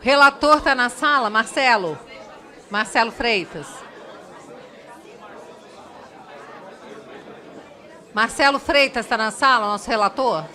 Relator está na sala? Marcelo? Marcelo Freitas. Marcelo Freitas está na sala, nosso relator?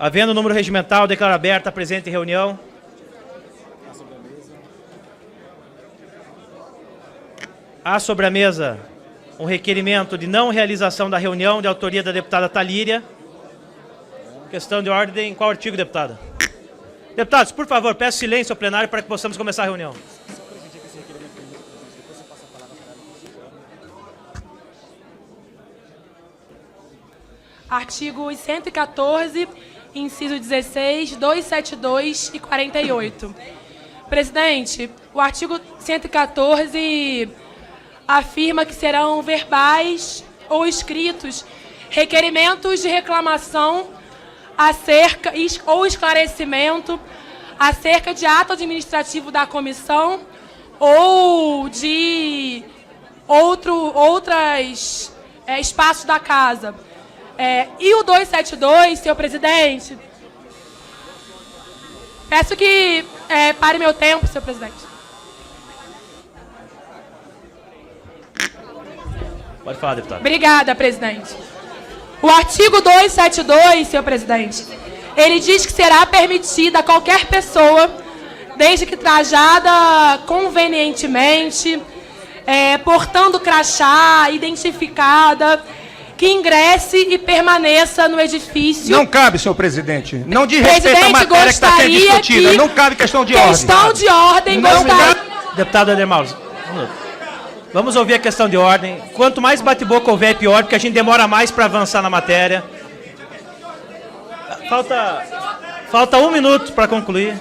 Havendo número regimental, declaro aberta a presente reunião. Há sobre a mesa um requerimento de não realização da reunião de autoria da deputada Talíria. Questão de ordem. Qual artigo, deputada? Deputados, por favor, peço silêncio ao plenário para que possamos começar a reunião. Artigos 114, inciso 16, 272 e 48. Presidente, o artigo 114 afirma que serão verbais ou escritos requerimentos de reclamação acerca ou esclarecimento acerca de ato administrativo da comissão ou de outros espaços da casa. E o 272, senhor presidente, peço que pare meu tempo, senhor presidente. Pode falar, deputado. Obrigada, presidente. O artigo 272, senhor presidente, ele diz que será permitida a qualquer pessoa, desde que trajada convenientemente, portando crachá, identificada, que ingresse e permaneça no edifício. Não cabe, senhor presidente. Não diz respeito à matéria que está sendo discutida. Não cabe questão de ordem. Questão de ordem, gostaria... Deputado Éder Mauro, um minuto. Vamos ouvir a questão de ordem. Quanto mais bate-boca houver, pior, porque a gente demora mais para avançar na matéria. Falta 1 minuto para concluir.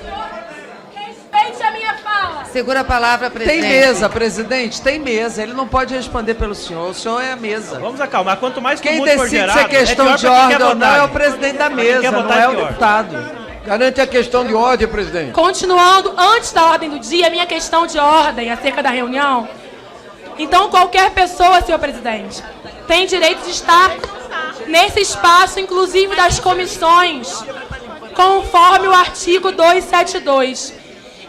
Respeite a minha fala. Segura a palavra, presidente. Tem mesa, presidente, tem mesa. Ele não pode responder pelo senhor. O senhor é a mesa. Vamos acalmar. Quanto mais Quem tumulto for decide gerado, se é questão de ordem ou não é o presidente da Quem mesa, quer não votar é o pior. deputado. Garante a questão de ordem, presidente. Continuando, antes da ordem do dia, minha questão de ordem acerca da reunião. Então, qualquer pessoa, senhor presidente, tem direito de estar nesse espaço, inclusive das comissões, conforme o artigo 272.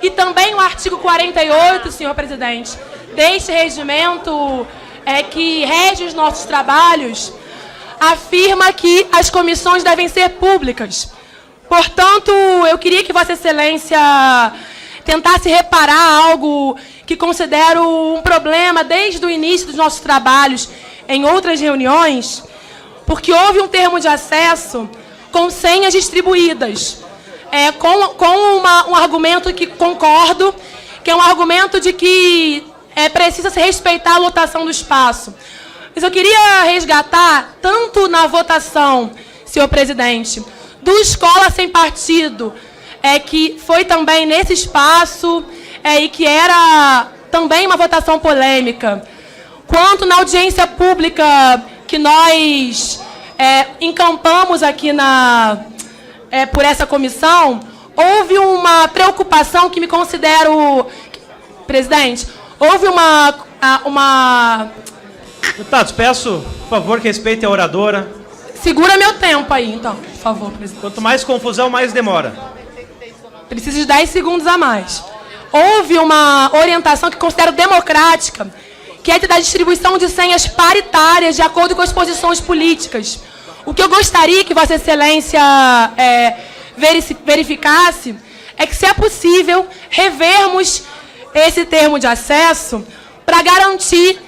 E também o artigo 48, senhor presidente, deste regimento que rege os nossos trabalhos, afirma que as comissões devem ser públicas. Portanto, eu queria que Vossa Excelência tentasse reparar algo que considero um problema desde o início dos nossos trabalhos em outras reuniões, porque houve um termo de acesso com senhas distribuídas, um argumento que concordo, que é um argumento de que precisa se respeitar a lotação do espaço. Mas eu queria resgatar, tanto na votação, senhor presidente, do Escola Sem Partido, que foi também nesse espaço, e que era também uma votação polêmica, quanto na audiência pública que nós encampamos aqui por essa comissão, houve uma preocupação que me considero... Presidente, houve uma... Deputados, peço, por favor, que respeitem a oradora. Segura meu tempo aí, então, por favor, presidente. Quanto mais confusão, mais demora. Preciso de 10 segundos a mais. Houve uma orientação que considero democrática, que é da distribuição de senhas paritárias de acordo com as posições políticas. O que eu gostaria que Vossa Excelência verificasse é que, se é possível, revermos esse termo de acesso para garantir...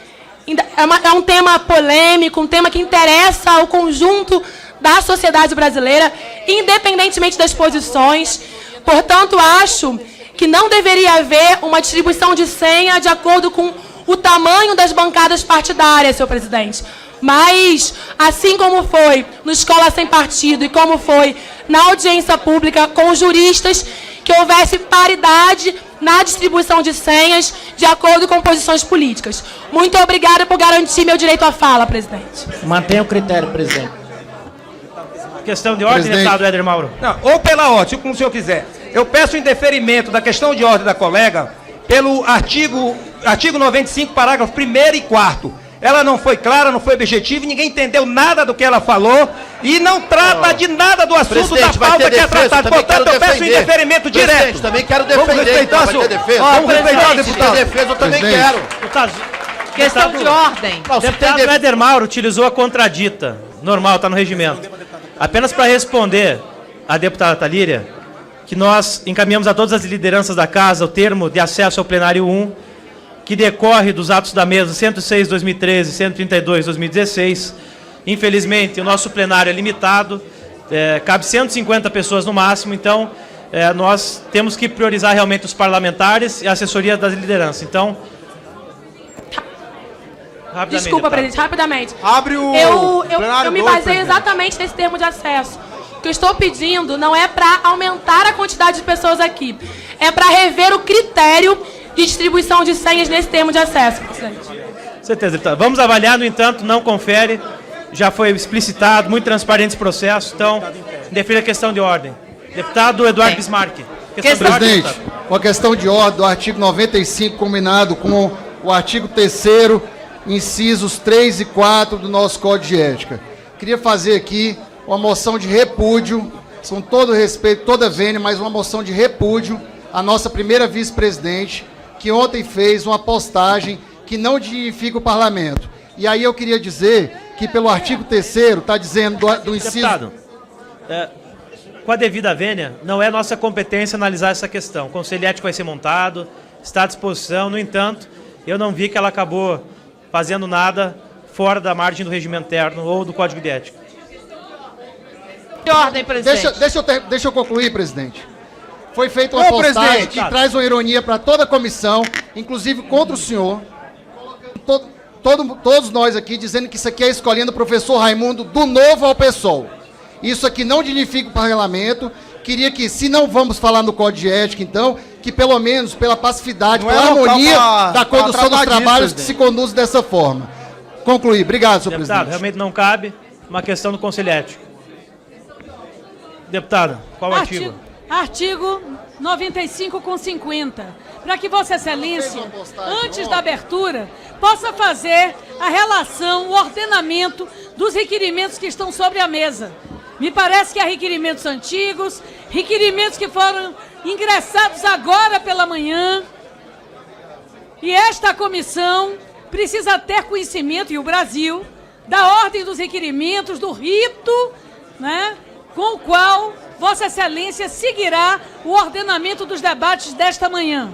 É um tema polêmico, um tema que interessa ao conjunto da sociedade brasileira, independentemente das posições. Portanto, acho que não deveria haver uma distribuição de senha de acordo com o tamanho das bancadas partidárias, senhor presidente. Mas, assim como foi no Escola Sem Partido e como foi na audiência pública com juristas, que houvesse paridade na distribuição de senhas de acordo com posições políticas. Muito obrigada por garantir meu direito à fala, presidente. Mantenha o critério, presidente. Questão de ordem, deputado Éder Mauro. Não, ou pela ordem, como o senhor quiser. Eu peço em deferimento da questão de ordem da colega pelo artigo 95, parágrafo 1º e 4º. Ela não foi clara, não foi objetiva, ninguém entendeu nada do que ela falou e não trata de nada do assunto da pauta que é tratado. Portanto, eu peço em deferimento direto. Também quero defender. Vamos respeitar, senhor. Vamos respeitar, deputado. defesa eu também quero. Deputados, Questão de ordem. o deputado Éder Mauro utilizou a contradita. Normal, está no regimento. Apenas para responder à deputada Talíria que nós encaminhamos a todas as lideranças da Casa o termo de acesso ao plenário 1, que decorre dos atos da mesa 106/2013 e 132/2016. Infelizmente, o nosso plenário é limitado, cabe 150 pessoas no máximo, então nós temos que priorizar realmente os parlamentares e a assessoria das lideranças. Então, rapidamente, Desculpa, deputado. presidente, rapidamente. Abre o Eu me baseio exatamente nesse termo de acesso. O que eu estou pedindo não é para aumentar a quantidade de pessoas aqui, é para rever o critério de distribuição de senhas nesse termo de acesso, presidente. Certeza, deputado. Vamos avaliar, no entanto, não confere. Já foi explicitado, muito transparente esse processo. Então, defira a questão de ordem. Deputado Eduardo Bismarck. Questão de ordem, Presidente, deputado. com a questão de ordem do artigo 95, combinado com o artigo 3º, incisos 3 e 4 do nosso Código de Ética. Queria fazer aqui uma moção de repúdio, com todo respeito, toda vênia, mas uma moção de repúdio à nossa primeira vice-presidente, que ontem fez uma postagem que não dignifica o parlamento. E aí eu queria dizer que pelo artigo 3º está dizendo do inciso... Deputado, com a devida vênia, não é nossa competência analisar essa questão. O Conselho Ético vai ser montado, está à disposição. No entanto, eu não vi que ela acabou fazendo nada fora da margem do regimento interno ou do Código de Ética. De ordem, presidente. Deixa eu concluir, presidente. Foi feita uma postagem que traz uma ironia para toda a comissão, inclusive contra o senhor. Todos nós aqui dizendo que isso aqui é a escolinha do professor Raimundo do Novo ao PSOL. Isso aqui não dignifica o parlamento. Queria que, se não vamos falar no Código de Ética, então, que pelo menos pela pacificidade, pela harmonia da condução dos trabalhos, que se conduz dessa forma. Concluir. Obrigado, senhor Deputado, presidente. realmente não cabe uma questão do Conselho Ético. Deputada, qual o artigo? Artigo 95 com 50. Para que Vossa Excelência, antes da abertura, possa fazer a relação, o ordenamento dos requerimentos que estão sobre a mesa. Me parece que há requerimentos antigos, requerimentos que foram ingressados agora pela manhã. E esta comissão precisa ter conhecimento, e o Brasil, da ordem dos requerimentos, do rito, né, com o qual Vossa Excelência seguirá o ordenamento dos debates desta manhã.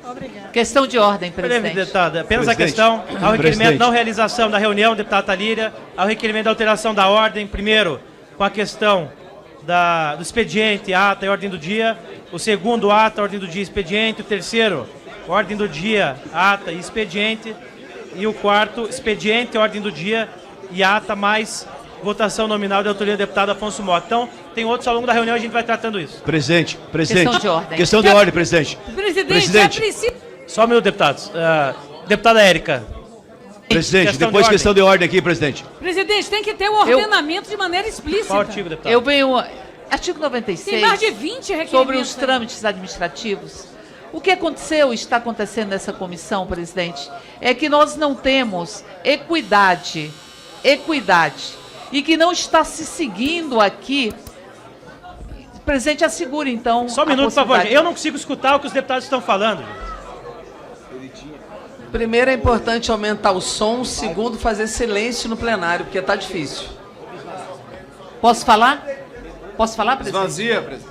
Obrigada. Questão de ordem, presidente. Deputada, apenas a questão ao requerimento não realização da reunião, deputada Talíria, ao requerimento da alteração da ordem, primeiro, com a questão do expediente, ata e ordem do dia, o segundo, ata, ordem do dia e expediente, o terceiro, ordem do dia, ata e expediente, e o quarto, expediente, ordem do dia e ata mais votação nominal de autoria do deputado Afonso Mota. Então, tem outros ao longo da reunião, a gente vai tratando isso. Presidente. Questão de ordem. Questão de ordem, presidente. Presidente, é preciso... Só um minuto, deputados. Deputada Érica. Presidente, Questão depois de questão de ordem aqui, presidente. Presidente, tem que ter o ordenamento de maneira explícita. Qual artigo, deputado? Eu venho... Artigo 96. Tem mais de 20 requerimentos. Sobre os trâmites administrativos. O que aconteceu e está acontecendo nessa comissão, presidente, é que nós não temos equidade, e que não está se seguindo aqui. Presidente, assegure, então, Só um minuto, por favor. Eu não consigo escutar o que os deputados estão falando. Primeiro, é importante aumentar o som. Segundo, fazer silêncio no plenário, porque está difícil. Posso falar? Posso falar, presidente? Esvazia, presidente.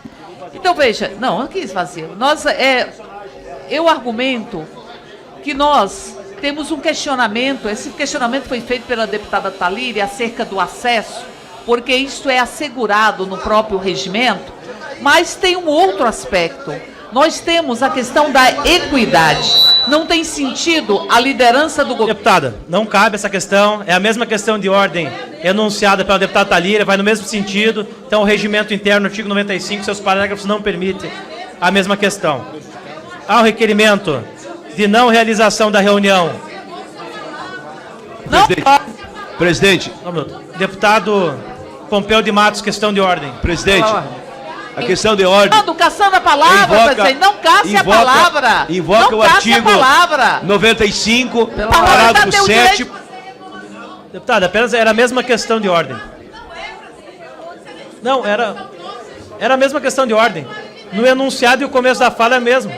Então, veja, não que esvazia. Eu argumento que nós temos um questionamento, esse questionamento foi feito pela deputada Talíria acerca do acesso, porque isso é assegurado no próprio regimento, mas tem um outro aspecto. Nós temos a questão da equidade. Não tem sentido a liderança do governo... Deputada, não cabe essa questão, é a mesma questão de ordem enunciada pela deputada Talíria, vai no mesmo sentido, então o regimento interno, artigo 95, seus parágrafos não permitem a mesma questão. Há o requerimento de não realização da reunião. Não, Presidente, Um minuto. Deputado Pompeu de Matos, questão de ordem. presidente, a questão de ordem. caçando a palavra, presidente. Não casse a palavra. Invoca não o casse artigo a palavra. 95, Palavra parágrafo tem o 7. Deputada, apenas era a mesma questão de ordem. Não, era a mesma questão de ordem. No enunciado e o começo da fala é mesmo.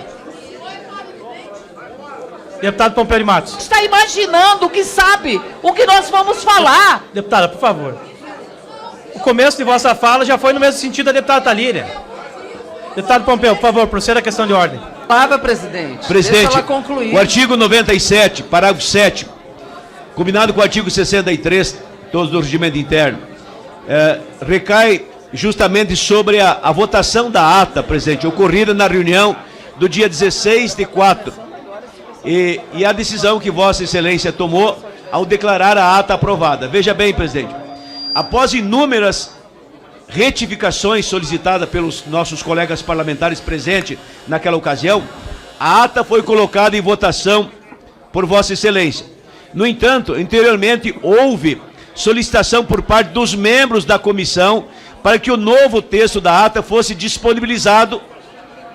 Deputado Pompeu de Matos. Está imaginando o que sabe, o que nós vamos falar. Deputada, por favor. O começo de vossa fala já foi no mesmo sentido da deputada Talíria. Deputado Pompeu, por favor, proceda a questão de ordem. Palavra, presidente. Presidente, Deixa ela concluir. o artigo 97, parágrafo 7º, combinado com o artigo 63, todos do regimento interno, recai justamente sobre a votação da ata, presidente, ocorrida na reunião do dia 16/4. E a decisão que Vossa Excelência tomou ao declarar a ata aprovada. Veja bem, presidente, após inúmeras retificações solicitadas pelos nossos colegas parlamentares presentes naquela ocasião, a ata foi colocada em votação por Vossa Excelência. No entanto, anteriormente houve solicitação por parte dos membros da comissão para que o novo texto da ata fosse disponibilizado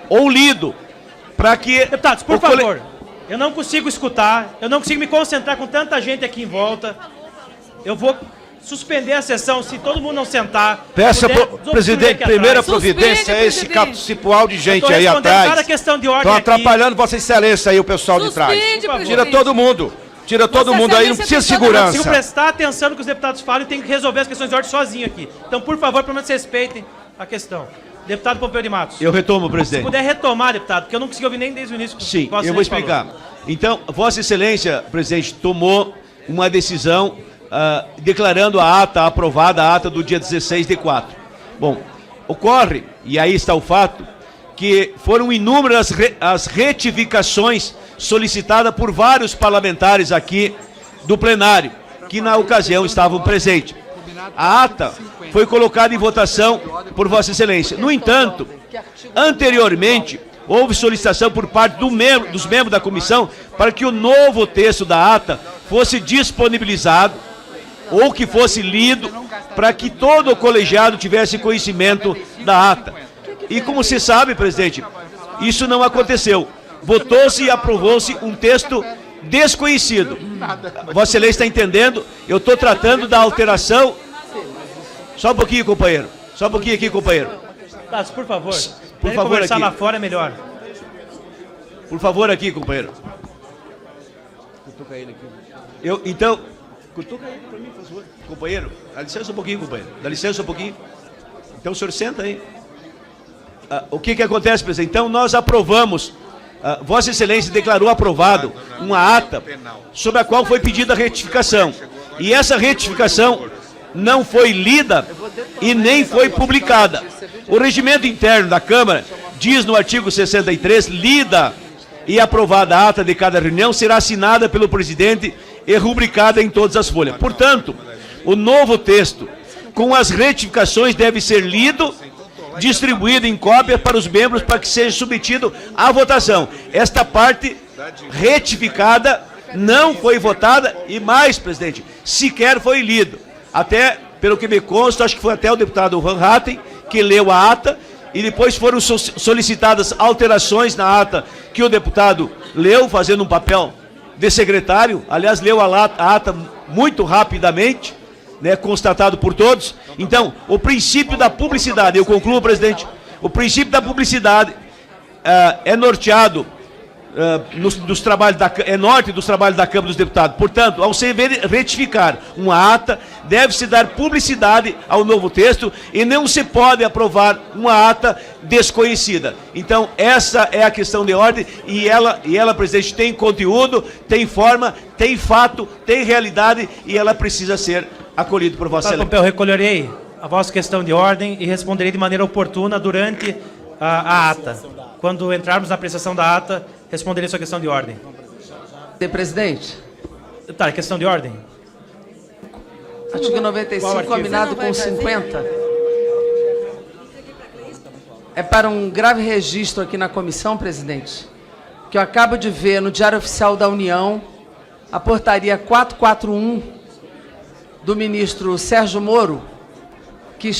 ou lido, para que... Deputados, por favor, eu não consigo escutar, eu não consigo me concentrar com tanta gente aqui em volta. Eu vou suspender a sessão se todo mundo não sentar. Peça, presidente, primeira Suspende, providência é esse presidente. cipual de gente aí Cada atrás. questão de ordem Estão aqui. atrapalhando Vossa Excelência aí, o pessoal de trás. Suspende, Tira presidente. todo mundo. Tira todo Vossa mundo aí, não Excelência precisa tem toda a Eu consigo segurança. prestar atenção no que os deputados falam e tem que resolver as questões de ordem sozinho aqui. Então, por favor, pelo menos respeitem a questão. Deputado Pompeu de Matos. Eu retomo, Se presidente. puder retomar, deputado, porque eu não consegui ouvir nem desde o início. Sim, Vossa eu vou Excelência explicar. falou. Então, Vossa Excelência, presidente, tomou uma decisão declarando a ata aprovada, a ata do dia 16/4. Bom, ocorre, e aí está o fato, que foram inúmeras as retificações solicitadas por vários parlamentares aqui do plenário, que na ocasião estavam presentes. A ata foi colocada em votação por Vossa Excelência. No entanto, anteriormente, houve solicitação por parte dos membros da comissão para que o novo texto da ata fosse disponibilizado ou que fosse lido para que todo o colegiado tivesse conhecimento da ata. E como se sabe, presidente, isso não aconteceu. Votou-se e aprovou-se um texto desconhecido. Vossa Excelência está entendendo? Eu estou tratando da alteração. Só um pouquinho, companheiro. Só um pouquinho aqui, companheiro. Deputados, por favor. Por Querem favor, conversar aqui. lá fora é melhor. Por favor, aqui, companheiro. Cutuca ele aqui. Então, cutuca ele para mim, por favor. Companheiro, dá licença um pouquinho, companheiro. Dá licença um pouquinho. Então, o senhor senta aí. O que acontece, presidente? Então, nós aprovamos. Vossa Excelência declarou aprovado uma ata sobre a qual foi pedida a retificação. E essa retificação não foi lida e nem foi publicada. O regimento interno da Câmara diz no artigo 63, lida e aprovada a ata de cada reunião será assinada pelo presidente e rubricada em todas as folhas. Portanto, o novo texto, com as retificações, deve ser lido, distribuído em cópia para os membros para que seja submetido à votação. Esta parte retificada não foi votada e mais, presidente, sequer foi lido. Até, pelo que me consta, acho que foi até o deputado Van Hatten que leu a ata e depois foram solicitadas alterações na ata que o deputado leu, fazendo um papel de secretário. Aliás, leu a ata muito rapidamente, né, constatado por todos. Então, o princípio da publicidade, eu concluo, presidente, o princípio da publicidade é norteado dos trabalhos norte dos trabalhos da Câmara dos Deputados. Portanto, ao se retificar uma ata, deve-se dar publicidade ao novo texto e não se pode aprovar uma ata desconhecida. Então, essa é a questão de ordem e ela, presidente, tem conteúdo, tem forma, tem fato, tem realidade e ela precisa ser acolhida por Vossa Excelência. Pompeu, recolherei a vossa questão de ordem e responderei de maneira oportuna durante a ata. Quando entrarmos na apreciação da ata, responderei sua questão de ordem. Presidente. Tá, questão de ordem. Artigo 95, combinado com 50. É para um grave registro aqui na comissão, presidente, que eu acabo de ver no Diário Oficial da União, a portaria 441 do ministro Sérgio Moro, que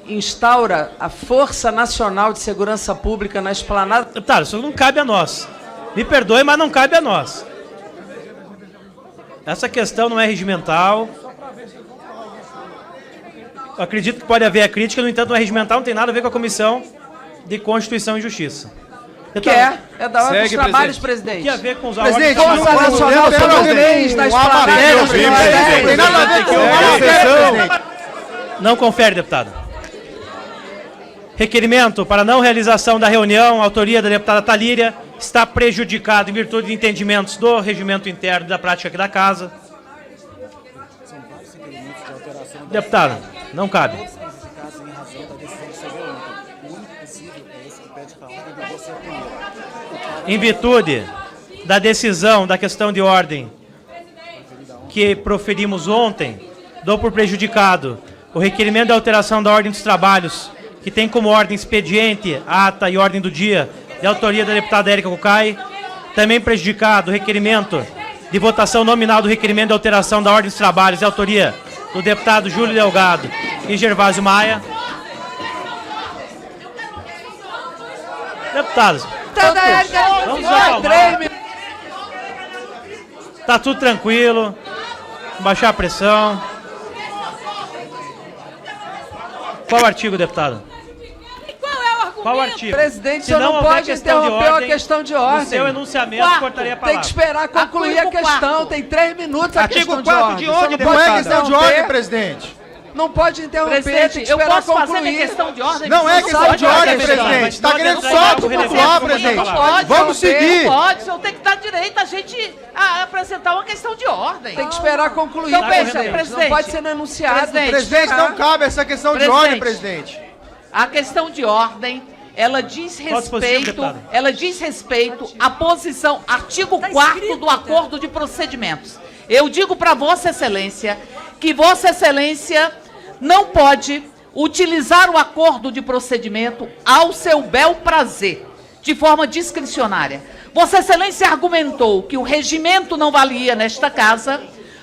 instaura a Força Nacional de Segurança Pública na esplanada. Deputado, isso não cabe a nós. Me perdoe, mas não cabe a nós. Essa questão não é regimental. Eu acredito que pode haver a crítica, no entanto, não é regimental, não tem nada a ver com a Comissão de Constituição e Justiça. Que é da hora dos trabalhos, presidente. O que a ver com os Presidente, Força Nacional sobre os bens da esplanada. Tem nada a ver com Não confere, deputada. Requerimento para não realização da reunião, autoria da deputada Talíria, está prejudicado em virtude de entendimentos do regimento interno e da prática aqui da Casa. Deputada, não cabe. Em virtude da decisão da questão de ordem que proferimos ontem, dou por prejudicado o requerimento de alteração da ordem dos trabalhos, que tem como ordem expediente, ata e ordem do dia, de autoria da deputada Érica Cocai. Também prejudicado o requerimento de votação nominal do requerimento de alteração da ordem dos trabalhos, de autoria do deputado Júlio Delgado e Gervásio Maia. Deputados, vamos acalmar. Tá tudo tranquilo. Baixar a pressão. Qual artigo, deputado? Qual artigo? Presidente, Se o senhor não pode interromper a ordem, questão de ordem. No seu enunciamento, cortaria a palavra. Tem que esperar concluir a questão. Tem 3 minutos a Artigo questão de 4 ordem. de ordem, Você não pode Não é questão de ordem, interromper. presidente. Não pode interromper, Presidente, tem que eu esperar posso fazer concluir. minha questão de ordem? Não é Não questão pode de ordem, fazer questão. presidente. Está querendo Não só pode tumultuar, não presidente. Não pode, Vamos seguir. Não pode, o senhor tem que dar direito a gente a apresentar uma questão de ordem. Tem que esperar concluir, Então, presidente. Não pode ser enunciado. Presidente, Não cabe essa questão de ordem, presidente. A questão de ordem, ela diz respeito à posição, artigo 4º do Acordo de Procedimentos. Eu digo para Vossa Excelência que Vossa Excelência não pode utilizar o acordo de procedimento ao seu bel prazer, de forma discricionária. Vossa Excelência argumentou que o regimento não valia nesta casa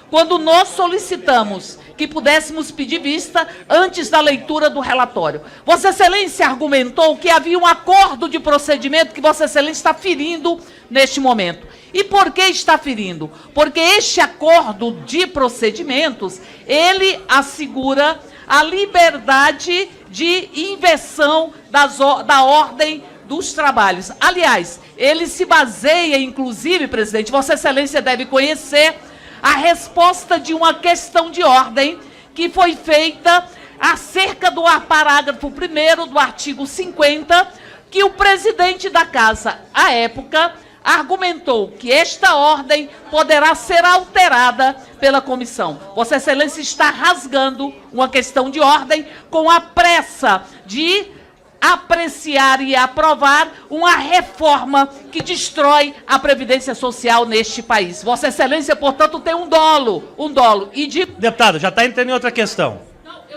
quando nós solicitamos que pudéssemos pedir vista antes da leitura do relatório. Vossa Excelência argumentou que havia um acordo de procedimento que Vossa Excelência está ferindo neste momento. E por que está ferindo? Porque este acordo de procedimentos, ele assegura a liberdade de inversão da ordem dos trabalhos. Aliás, ele se baseia, inclusive, presidente, Vossa Excelência deve conhecer a resposta de uma questão de ordem que foi feita acerca do parágrafo 1º do artigo 50, que o presidente da Casa, à época, argumentou que esta ordem poderá ser alterada pela comissão. Vossa Excelência está rasgando uma questão de ordem com a pressa de apreciar e aprovar uma reforma que destrói a Previdência Social neste país. Vossa Excelência, portanto, tem um dolo. E de... Deputado, já está entrando em outra questão.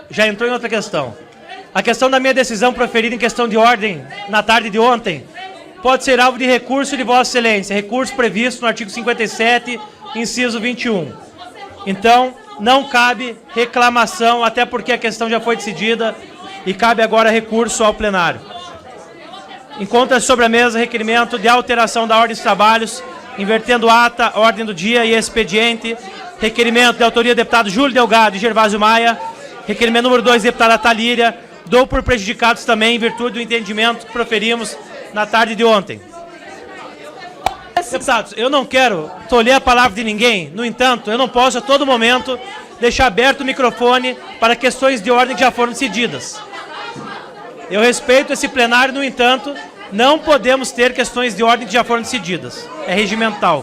Já entrou em outra questão. A questão da minha decisão proferida em questão de ordem na tarde de ontem pode ser alvo de recurso de Vossa Excelência, recurso previsto no artigo 57, inciso 21. Então, não cabe reclamação, até porque a questão já foi decidida e cabe agora recurso ao plenário. Encontra-se sobre a mesa requerimento de alteração da ordem dos trabalhos, invertendo ata, ordem do dia e expediente. Requerimento de autoria do deputado Júlio Delgado e Gervásio Maia. Requerimento número 2, deputada Talíria. Dou por prejudicados também em virtude do entendimento que proferimos na tarde de ontem. Deputados, eu não quero tolher a palavra de ninguém, no entanto, eu não posso a todo momento deixar aberto o microfone para questões de ordem que já foram decididas. Eu respeito esse plenário, no entanto, não podemos ter questões de ordem que já foram decididas. É regimental.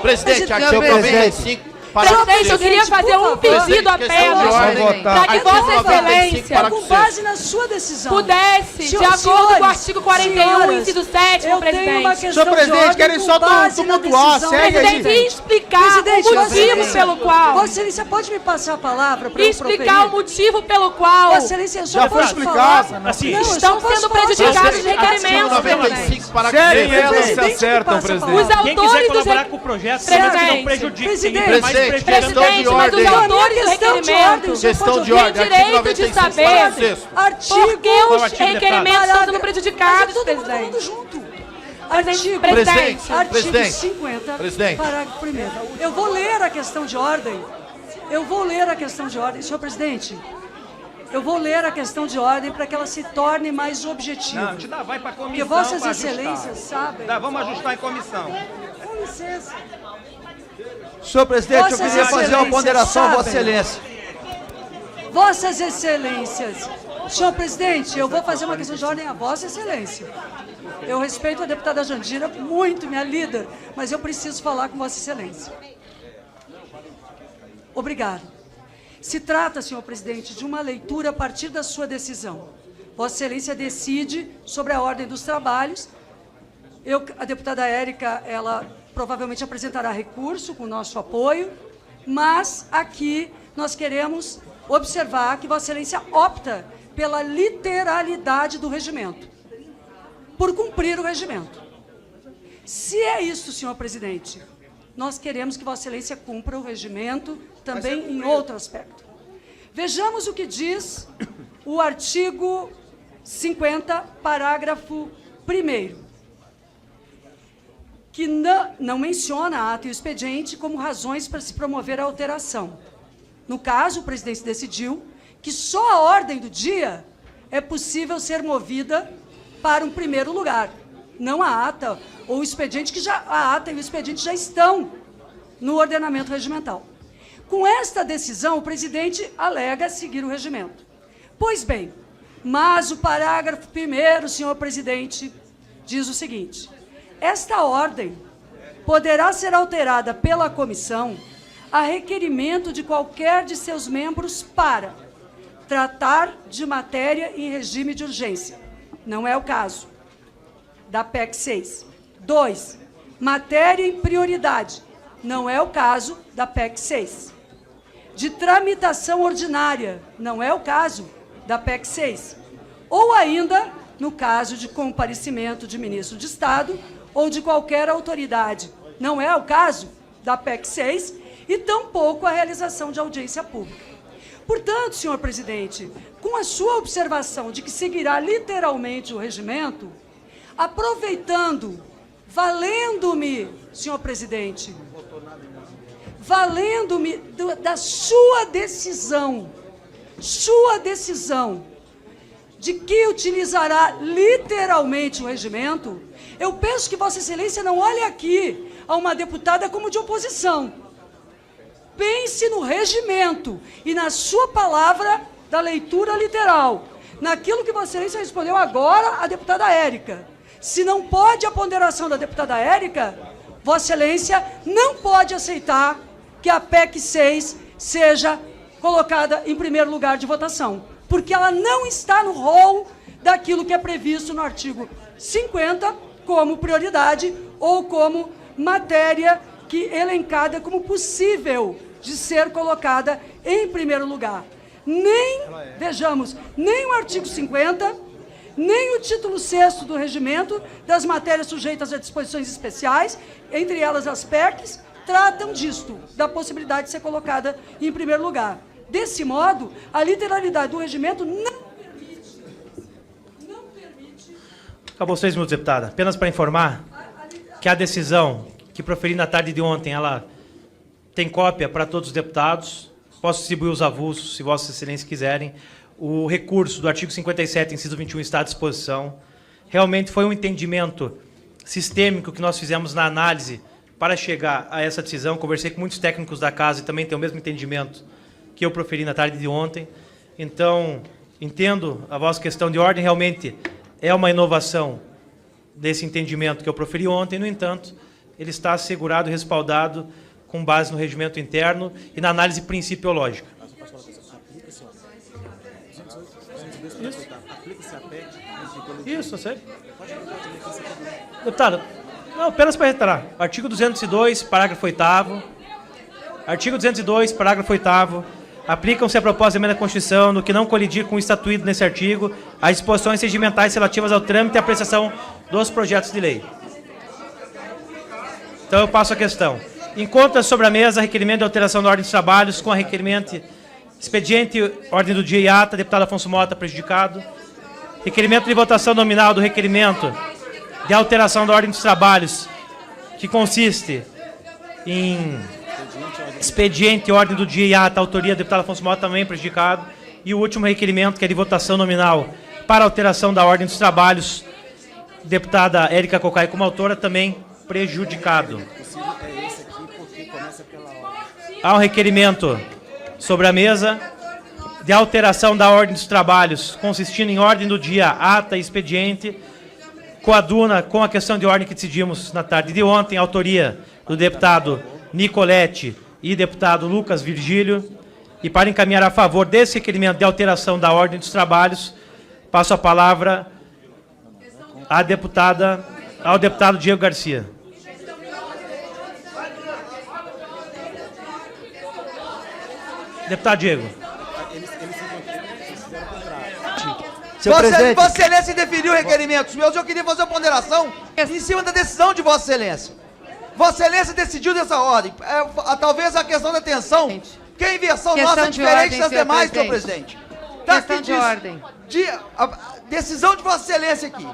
Presidente, artigo 95. Presidente, eu queria fazer um pedido apenas para que Vossa Excelência, Com base na sua decisão, pudesse, de Senhores, acordo com o artigo 41, senhoras, inciso 7, eu tenho uma presidente, questão Senhor presidente, de ordem querem com só base na tumultuar, decisão. segue aí. presidente, explicar Presidente, o motivo pelo qual, Vossa Excelência, pode me passar a palavra para eu explicar o proferir? motivo pelo qual Vossa Excelência, eu só Já foi posso explicado. falar. Assim, Não, eu estão só posso sendo falar. prejudicados os Artigo requerimentos, presidente. Sem elas se Presidente, acertam, me passa a presidente. Os quem quiser autores dos colaborar com o projeto, Presidente, que não prejudique, presidente, mais prejudicando. Presidente, mas os autores do requerimento Questão de têm ordem, direito de saber Artigo, por que os artigo, requerimentos deputado? estão sendo prejudicados, todo mundo presidente. falando junto. Artigo, Presidente, artigo 50, presidente. parágrafo 1º. Eu vou ler a questão de ordem. Senhor presidente, eu vou ler a questão de ordem para que ela se torne mais objetiva. Não, te dá, vai para a comissão. Porque Vossas pra Excelências sabem. Dá, vamos ajustar em comissão. Com licença. Senhor presidente, Vossas eu queria fazer uma Excelências ponderação a Vossa sabem. Excelência. Vossas Excelências. Senhor presidente, eu vou fazer uma questão de ordem a Vossa Excelência. Eu respeito a deputada Jandira muito, minha líder, mas eu preciso falar com Vossa Excelência. Obrigado. Se trata, senhor presidente, de uma leitura a partir da sua decisão. Vossa Excelência decide sobre a ordem dos trabalhos. A deputada Érica, ela provavelmente apresentará recurso com o nosso apoio, mas aqui nós queremos observar que Vossa Excelência opta pela literalidade do regimento, por cumprir o regimento. Se é isso, senhor presidente, nós queremos que Vossa Excelência cumpra o regimento também em outro aspecto. Vejamos o que diz o artigo 50, parágrafo 1º, que não menciona ato e expediente como razões para se promover a alteração. No caso, o presidente decidiu que só a ordem do dia é possível ser movida para um primeiro lugar, não a ata ou o expediente, a ata e o expediente já estão no ordenamento regimental. Com esta decisão, o presidente alega seguir o regimento. Pois bem, mas o parágrafo 1º, senhor presidente, diz o seguinte: esta ordem poderá ser alterada pela comissão a requerimento de qualquer de seus membros para tratar de matéria em regime de urgência. Não é o caso da PEC 6. 2. Matéria em prioridade. Não é o caso da PEC 6. De tramitação ordinária. Não é o caso da PEC 6. Ou ainda, no caso de comparecimento de ministro de Estado ou de qualquer autoridade. Não é o caso da PEC 6 e tampouco a realização de audiência pública. Portanto, senhor presidente, com a sua observação de que seguirá literalmente o regimento, aproveitando, valendo-me, senhor presidente, valendo-me da sua decisão de que utilizará literalmente o regimento, eu peço que Vossa Excelência não olhe aqui a uma deputada como de oposição. Pense no regimento e na sua palavra da leitura literal, naquilo que Vossa Excelência respondeu agora à deputada Érica. Se não pode a ponderação da deputada Érica, Vossa Excelência não pode aceitar que a PEC 6 seja colocada em primeiro lugar de votação, porque ela não está no rol daquilo que é previsto no artigo 50 como prioridade ou como matéria que elencada como possível de ser colocada em primeiro lugar. Vejamos, nem o artigo 50, nem o título 6º do regimento das matérias sujeitas a disposições especiais, entre elas as PECs, tratam disto, da possibilidade de ser colocada em primeiro lugar. Desse modo, a literalidade do regimento não permite... Acabou 6 minutos, deputada. Apenas para informar que a decisão que proferi na tarde de ontem, ela tem cópia para todos os deputados. Posso distribuir os avulsos, se Vossa Excelência quiserem. O recurso do artigo 57, inciso 21, está à disposição. Realmente foi um entendimento sistêmico que nós fizemos na análise para chegar a essa decisão. Conversei com muitos técnicos da casa e também tem o mesmo entendimento que eu proferi na tarde de ontem. Então, entendo a vossa questão de ordem, realmente é uma inovação desse entendimento que eu proferi ontem. No entanto, ele está assegurado e respaldado com base no regimento interno e na análise principiológica. Isso, sério. Deputado, não, apenas para reiterar. Artigo 202, parágrafo 8º. Artigo 202, parágrafo 8º. Aplicam-se a proposta de emenda à Constituição, no que não colidir com o estatuído nesse artigo, as disposições regimentais relativas ao trâmite e apreciação dos projetos de lei. Então eu passo a questão. Encontra sobre a mesa requerimento de alteração da ordem dos trabalhos com a requerimento expediente, ordem do dia e ata, deputado Afonso Mota, prejudicado. Requerimento de votação nominal do requerimento de alteração da ordem dos trabalhos, que consiste em expediente, ordem do dia e ata, autoria do deputado Afonso Mota, também prejudicado. E o último requerimento, que é de votação nominal para alteração da ordem dos trabalhos, deputada Érica Cocai como autora, também prejudicado. Há um requerimento sobre a mesa. de alteração da ordem dos trabalhos, consistindo em ordem do dia, ata e expediente, coaduna com a questão de ordem que decidimos na tarde de ontem, autoria do deputado Nicolete e deputado Lucas Virgílio. E para encaminhar a favor desse requerimento de alteração da ordem dos trabalhos, passo a palavra ao deputado Diego Garcia. Deputado Diego. Vossa Excelência definiu requerimentos meus, eu queria fazer uma ponderação em cima da decisão de Vossa Excelência. Vossa Excelência decidiu dessa ordem. Talvez a questão da atenção, que a inversão nossa é diferente das demais, senhor presidente. Questão de ordem. A decisão de Vossa Excelência aqui.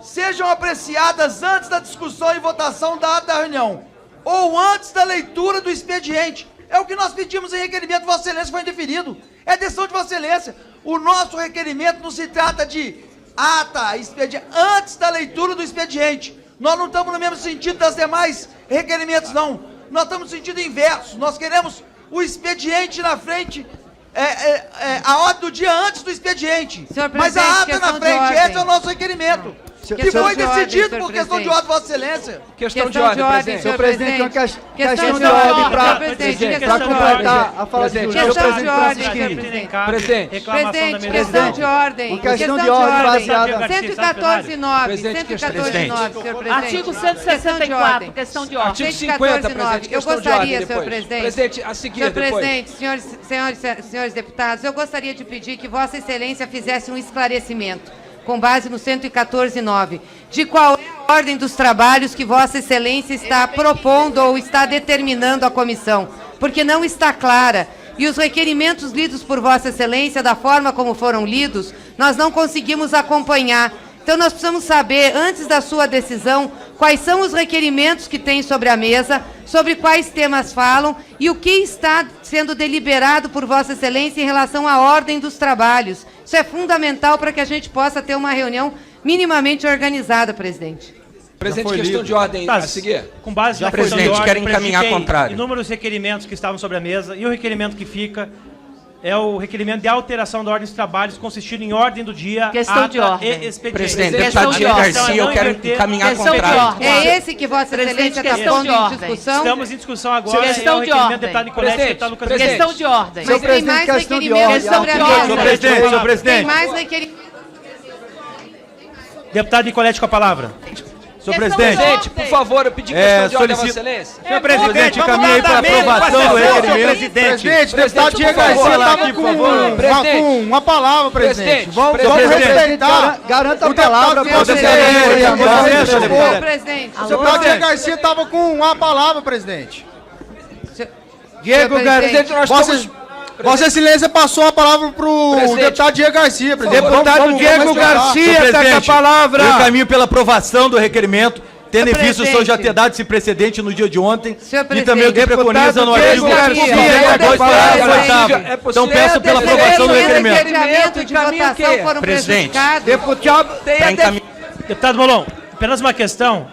Sejam apreciadas antes da discussão e votação da ata da reunião, ou antes da leitura do expediente. É o que nós pedimos em requerimento, Vossa Excelência foi indeferido. É a decisão de Vossa Excelência. O nosso requerimento não se trata de ata, expediente, antes da leitura do expediente. Nós não estamos no mesmo sentido das demais requerimentos, não. Nós estamos no sentido inverso. Nós queremos o expediente na frente, a ordem do dia antes do expediente. Mas a ata na frente, esse é o nosso requerimento. Que foi decidido por questão de ordem, Vossa Excelência. Questão de ordem, presidente. Senhor presidente, uma questão de ordem para completar a fala do senhor. Questão de ordem, senhor presidente. Presidente, questão de ordem. Questão de ordem baseada. 114.9, 114.9, senhor presidente. Artigo 164, questão de ordem. Artigo 50, presidente. Eu gostaria, senhor presidente. Presidente, a seguir, senhor presidente, senhores deputados, eu gostaria de pedir que Vossa Excelência fizesse um esclarecimento, com base no 114.9, de qual é a ordem dos trabalhos que Vossa Excelência está propondo ou está determinando à comissão, porque não está clara. E os requerimentos lidos por Vossa Excelência, da forma como foram lidos, nós não conseguimos acompanhar. Então, nós precisamos saber, antes da sua decisão, quais são os requerimentos que tem sobre a mesa, sobre quais temas falam e o que está sendo deliberado por Vossa Excelência em relação à ordem dos trabalhos. Isso é fundamental para que a gente possa ter uma reunião minimamente organizada, presidente. Presidente, questão de ordem a seguir. Com base na questão de ordem, querem encaminhar contrário. Inúmeros requerimentos que estavam sobre a mesa e o requerimento que fica é o requerimento de alteração da ordem dos trabalhos, consistindo em ordem do dia, questão de ordem. E expediente. Presidente, deputado Diego Garcia, eu quero encaminhar contrário. É esse que Vossa Excelência está pondo em discussão? Estamos em discussão agora. Questão de ordem. Deputado Nicolete, deputado Lucas Virgílio. Questão de ordem. Mas tem mais requerimentos sobre a mesa. Senhor presidente, senhor presidente. Tem mais requerimentos. Deputado Nicolete com a palavra. Senhor presidente, por favor, eu pedi questão de ordem a Vossa Excelência. Senhor presidente, encaminhei para aprovação do requerimento. Presidente, deputado Diego Garcia estava com uma palavra, presidente. Vamos respeitar. Garanta a palavra, Vossa Excelência. Senhor presidente. O deputado Diego Garcia estava com uma palavra, presidente. Diego Garcia, nós estamos... Vossa Excelência passou a palavra para o deputado Diego Garcia, presidente. Deputado Diego Garcia está com a palavra. Eu caminho pela aprovação do requerimento, tendo em vista o senhor já ter dado esse precedente no dia de ontem. E também o que preconiza no artigo 52, parágrafo 8º. Então peço pela aprovação do requerimento. De votação foram prejudicados. Deputado Molon, apenas uma questão.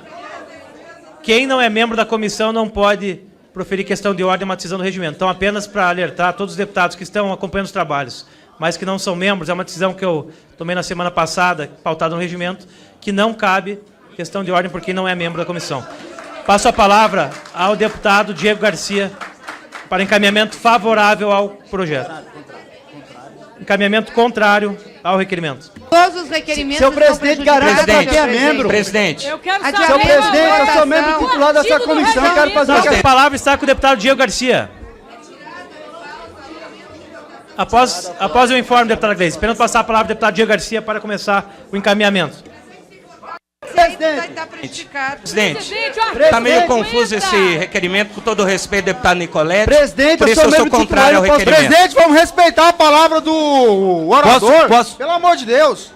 Quem não é membro da comissão não pode proferir questão de ordem matizando o regimento. Então, apenas para alertar todos os deputados que estão acompanhando os trabalhos, mas que não são membros, é uma decisão que eu tomei na semana passada, pautada no regimento, que não cabe questão de ordem por quem não é membro da comissão. Passo a palavra ao deputado Diego Garcia para encaminhamento favorável ao projeto. Encaminhamento contrário ao requerimento. Todos os requerimentos. Seu presidente garante que é membro. Presidente. Eu quero saber. Seu presidente, eu sou membro titular dessa comissão, eu quero fazer A palavra está com o deputado Diego Garcia. Após eu informo, deputado Gleice, esperando passar a palavra ao deputado Diego Garcia para começar o encaminhamento. Presidente, está meio confuso esse requerimento, com todo o respeito, deputado Nicolete. Presidente, por isso eu sou contrário ao requerimento. Presidente, vamos respeitar a palavra do orador. Posso? Pelo amor de Deus.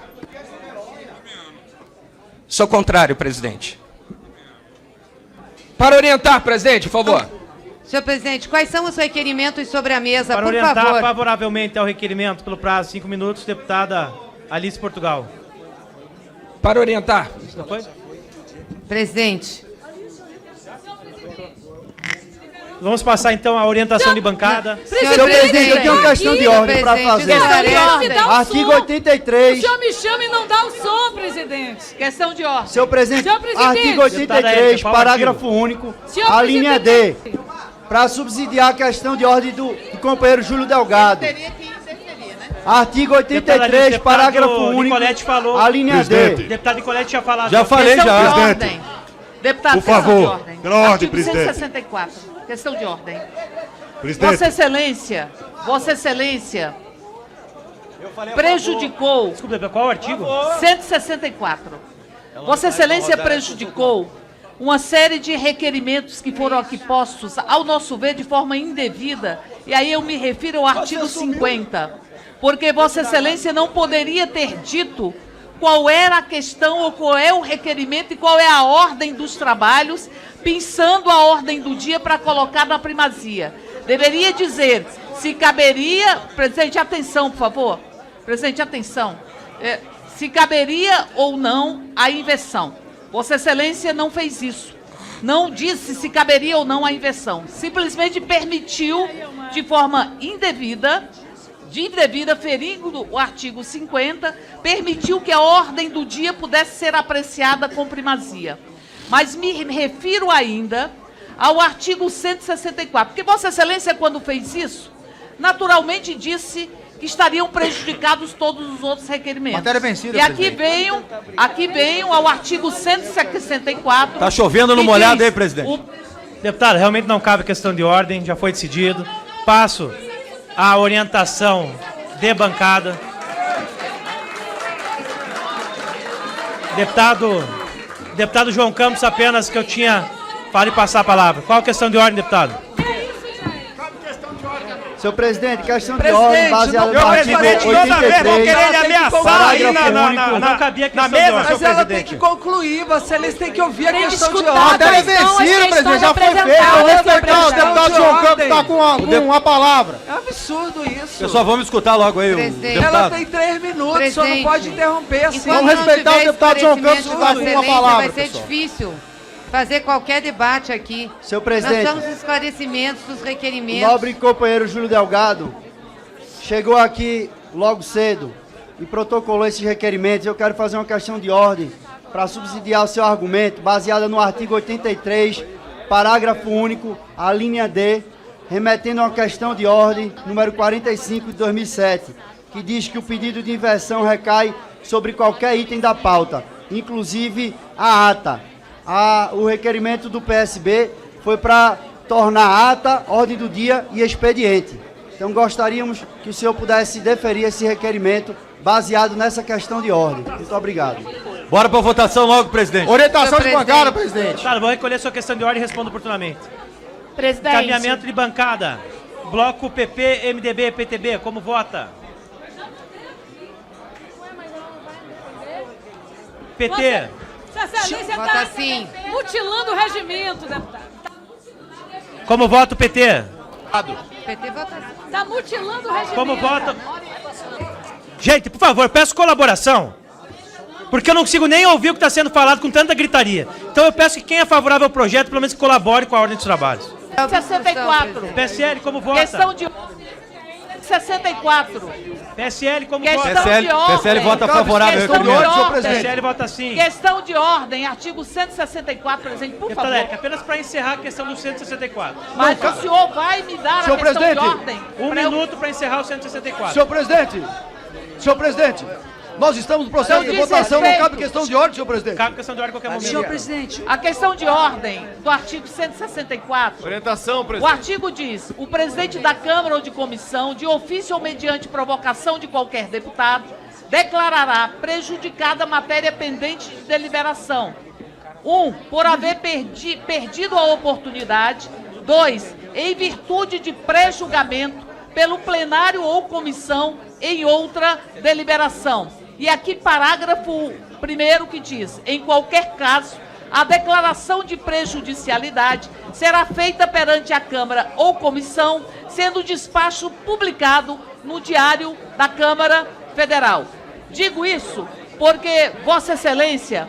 Sou contrário, presidente. Para orientar, presidente, por favor. Senhor presidente, quais são os requerimentos sobre a mesa, Para por orientar favor? favoravelmente ao requerimento, pelo prazo de 5 minutos, deputada Alice Portugal. Para orientar. Não foi? Presidente. Vamos passar então a orientação de bancada. Senhor presidente, eu tenho uma questão de ordem para fazer. Questão de ordem. Artigo 83. O senhor me chama e não dá o som, presidente. Questão de ordem. Senhor presidente, Senhor presidente. artigo 83, parágrafo único, Senhor a linha D, presidente. para subsidiar a questão de ordem do companheiro Júlio Delgado. Teria que interferir, né? Artigo 83, parágrafo único, Nicolete falou. a linha Presidente. D. Deputado Nicolete tinha falado. Já falei, Questão de já. ordem. Deputado, Por questão favor, de ordem. pela ordem, Artigo presidente. 164. Questão de ordem. Presidente. Vossa Excelência prejudicou. Desculpa, qual o artigo? 164. Vossa Excelência prejudicou uma série de requerimentos que foram aqui postos, ao nosso ver, de forma indevida. E aí eu me refiro ao artigo 50. Porque Vossa Excelência não poderia ter dito qual era a questão ou qual é o requerimento e qual é a ordem dos trabalhos, pensando a ordem do dia para colocar na primazia. Deveria dizer se caberia... Presidente, atenção, por favor. Presidente, atenção. Se caberia ou não a inversão. Vossa Excelência não fez isso. Não disse se caberia ou não a inversão. Simplesmente permitiu, de forma indevida, ferindo o artigo 50, permitiu que a ordem do dia pudesse ser apreciada com primazia. Mas me refiro ainda ao artigo 164, porque Vossa Excelência, quando fez isso, naturalmente disse que estariam prejudicados todos os outros requerimentos. Matéria vencida, e aqui venham ao artigo 164. Tá chovendo no que molhado diz aí, presidente. Deputado, realmente não cabe questão de ordem, já foi decidido. Passo a orientação de bancada. Deputado João Campos, apenas que eu tinha para passar a palavra. Qual a questão de ordem, deputado? Senhor presidente, questão de ordem baseada no Meu artigo presidente, toda vez vão 83. querer ele ameaçar aí Não cabia na questão de mesa, ordem. senhor Mas ela tem presidente. que concluir, Vossa Excelência tem que ouvir a Tem que questão de escutar ordem. quais são as questões apresentadas, Deputado João Campos está com a palavra. É um absurdo isso. Pessoal, vamos escutar logo aí o Presidente. Ela deputado. tem 3 minutos, só não Presidente. pode interromper assim. Enquanto Vamos não respeitar tiver o deputado João Campos, esclarecimento que de tá Vossa com uma Excelência, palavra, vai ser pessoal. difícil fazer qualquer debate aqui. Senhor presidente. Nós estamos esclarecimentos dos O requerimentos. nobre companheiro Júlio Delgado chegou aqui logo cedo e protocolou esses requerimentos. Eu quero fazer uma questão de ordem para subsidiar o seu argumento, baseada no artigo 83, parágrafo único, a linha D, remetendo a uma questão de ordem número 45 de 2007, que diz que o pedido de inversão recai sobre qualquer item da pauta, inclusive a ata. O requerimento do PSB foi para tornar a ata, ordem do dia e expediente. Então gostaríamos que o senhor pudesse deferir esse requerimento baseado nessa questão de ordem. Muito obrigado. Bora para votação logo, presidente. Orientação de Senhor bancada, presidente. presidente. Deputado, vou recolher sua questão de ordem e respondo oportunamente. Presidente. Caminhamento de bancada. Bloco PP, MDB, PTB, como vota? PT. Vossa Excelência Vota está sim. mutilando o regimento, deputado. Como vota o PT? PT vota sim. Está mutilando o regimento. Como vota? Gente, por favor, peço colaboração. Porque eu não consigo nem ouvir o que está sendo falado com tanta gritaria. Então eu peço que quem é favorável ao projeto, pelo menos colabore com a ordem dos trabalhos. 64. PSL, como vota? Questão de 64. PSL, como Questão vota? de ordem. PSL vota favorável ao Questão de requerimento. ordem. PSL vota sim. Questão de ordem, artigo 164, presidente, por Deputada favor. Érica, apenas para encerrar a questão do 164. Mas o senhor vai me dar a Senhor questão presidente, de ordem? Um Pra eu- minuto para encerrar o 164. Senhor presidente, nós estamos no processo de votação, não cabe questão de ordem, senhor presidente. Cabe questão de ordem a qualquer momento. Senhor presidente, A questão de ordem do artigo 164. Orientação, O presidente. artigo diz: o presidente da Câmara ou de comissão, de ofício ou mediante provocação de qualquer deputado, declarará prejudicada a matéria pendente de deliberação. 1. Por haver perdido a oportunidade. 2. Em virtude de pré-julgamento pelo plenário ou comissão em outra deliberação. E aqui parágrafo 1º que diz: em qualquer caso, a declaração de prejudicialidade será feita perante a Câmara ou comissão, sendo o despacho publicado no Diário da Câmara Federal. Digo isso porque Vossa Excelência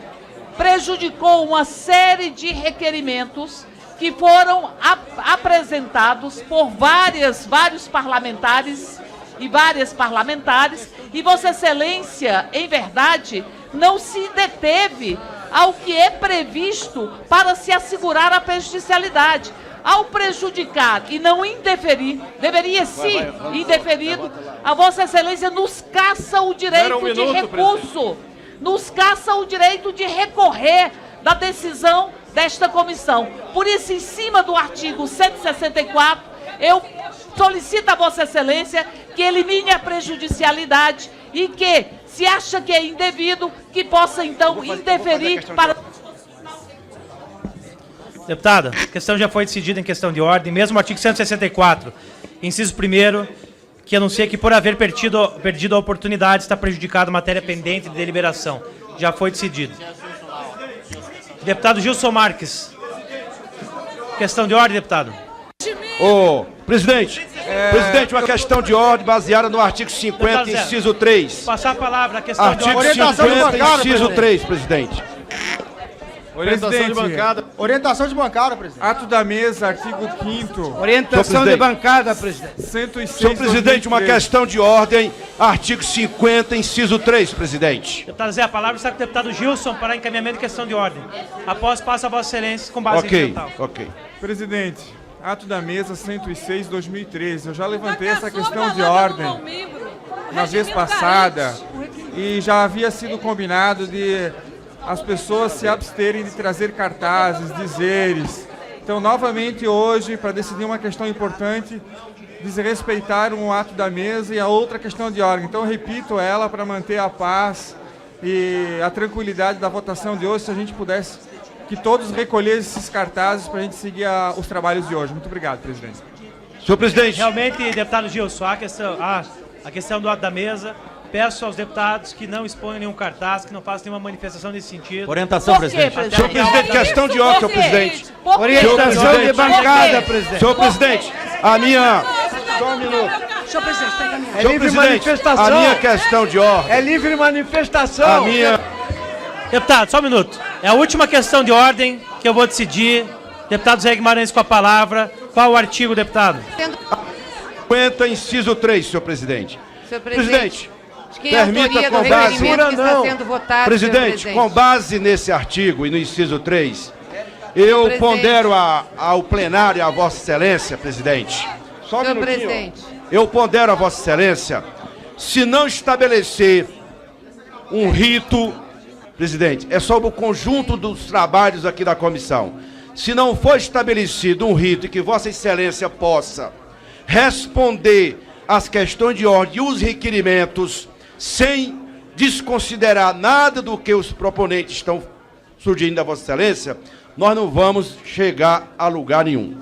prejudicou uma série de requerimentos que foram apresentados por vários parlamentares e várias parlamentares, e Vossa Excelência, em verdade, não se deteve ao que é previsto para se assegurar a prejudicialidade. Ao prejudicar e não interferir, deveria sim indeferido, a Vossa Excelência nos caça o direito de recurso, nos caça o direito de recorrer da decisão desta comissão. Por isso, em cima do artigo 164, eu solicito a Vossa Excelência que elimine a prejudicialidade e que, se acha que é indevido, que possa então interferir para... Deputada, a questão já foi decidida em questão de ordem, mesmo o artigo 164, inciso 1º, que anuncia que por haver perdido a oportunidade está prejudicada a matéria pendente de deliberação. Já foi decidido. Deputado Gilson Marques. Questão de ordem, deputado. Ô, presidente, uma questão de ordem baseada no artigo 50, inciso 3. Passar a palavra, a questão de Artigo ordem. 50, inciso 3, presidente. Orientação de bancada. Orientação de bancada, presidente. Ato da mesa, artigo 5º. Orientação de bancada, presidente. 106. Senhor presidente, uma questão de ordem, artigo 50, inciso 3, presidente. Deputado Zé, a palavra está com o deputado Gilson para encaminhamento de questão de ordem. Após, passa a Vossa Excelência com base em digital. Ok. Presidente, ato da mesa 106/2013. Eu já levantei essa questão de ordem na vez passada e já havia sido combinado de as pessoas se absterem de trazer cartazes, dizeres. Então, novamente hoje, para decidir uma questão importante, desrespeitar um ato da mesa e a outra questão de ordem. Então, eu repito ela para manter a paz e a tranquilidade da votação de hoje, se a gente pudesse, que todos recolhessem esses cartazes para a gente seguir os trabalhos de hoje. Muito obrigado, presidente. Senhor presidente. Realmente, deputado Gilson, a questão do ato da mesa, peço aos deputados que não exponham nenhum cartaz, que não façam nenhuma manifestação nesse sentido. Orientação, presidente. Senhor presidente, questão de ordem, senhor presidente. Orientação de bancada, presidente. Senhor presidente, a minha... Só um minuto. Senhor presidente, está encaminhado. É livre manifestação. A minha questão de ordem... É livre manifestação. A minha... Deputado, só um minuto. É a última questão de ordem que eu vou decidir. Deputado Zé Guimarães com a palavra. Qual o artigo, deputado? 50, inciso 3, senhor presidente. Senhor presidente, permita com base... que está sendo votado, Presidente, com base nesse artigo e no inciso 3, eu pondero ao plenário e a Vossa Excelência, presidente. Só um minutinho. Presidente. Eu pondero a Vossa Excelência, se não estabelecer um rito, presidente, é sobre o conjunto dos trabalhos aqui da comissão. Se não for estabelecido um rito e que Vossa Excelência possa responder às questões de ordem e os requerimentos sem desconsiderar nada do que os proponentes estão surgindo da Vossa Excelência, nós não vamos chegar a lugar nenhum.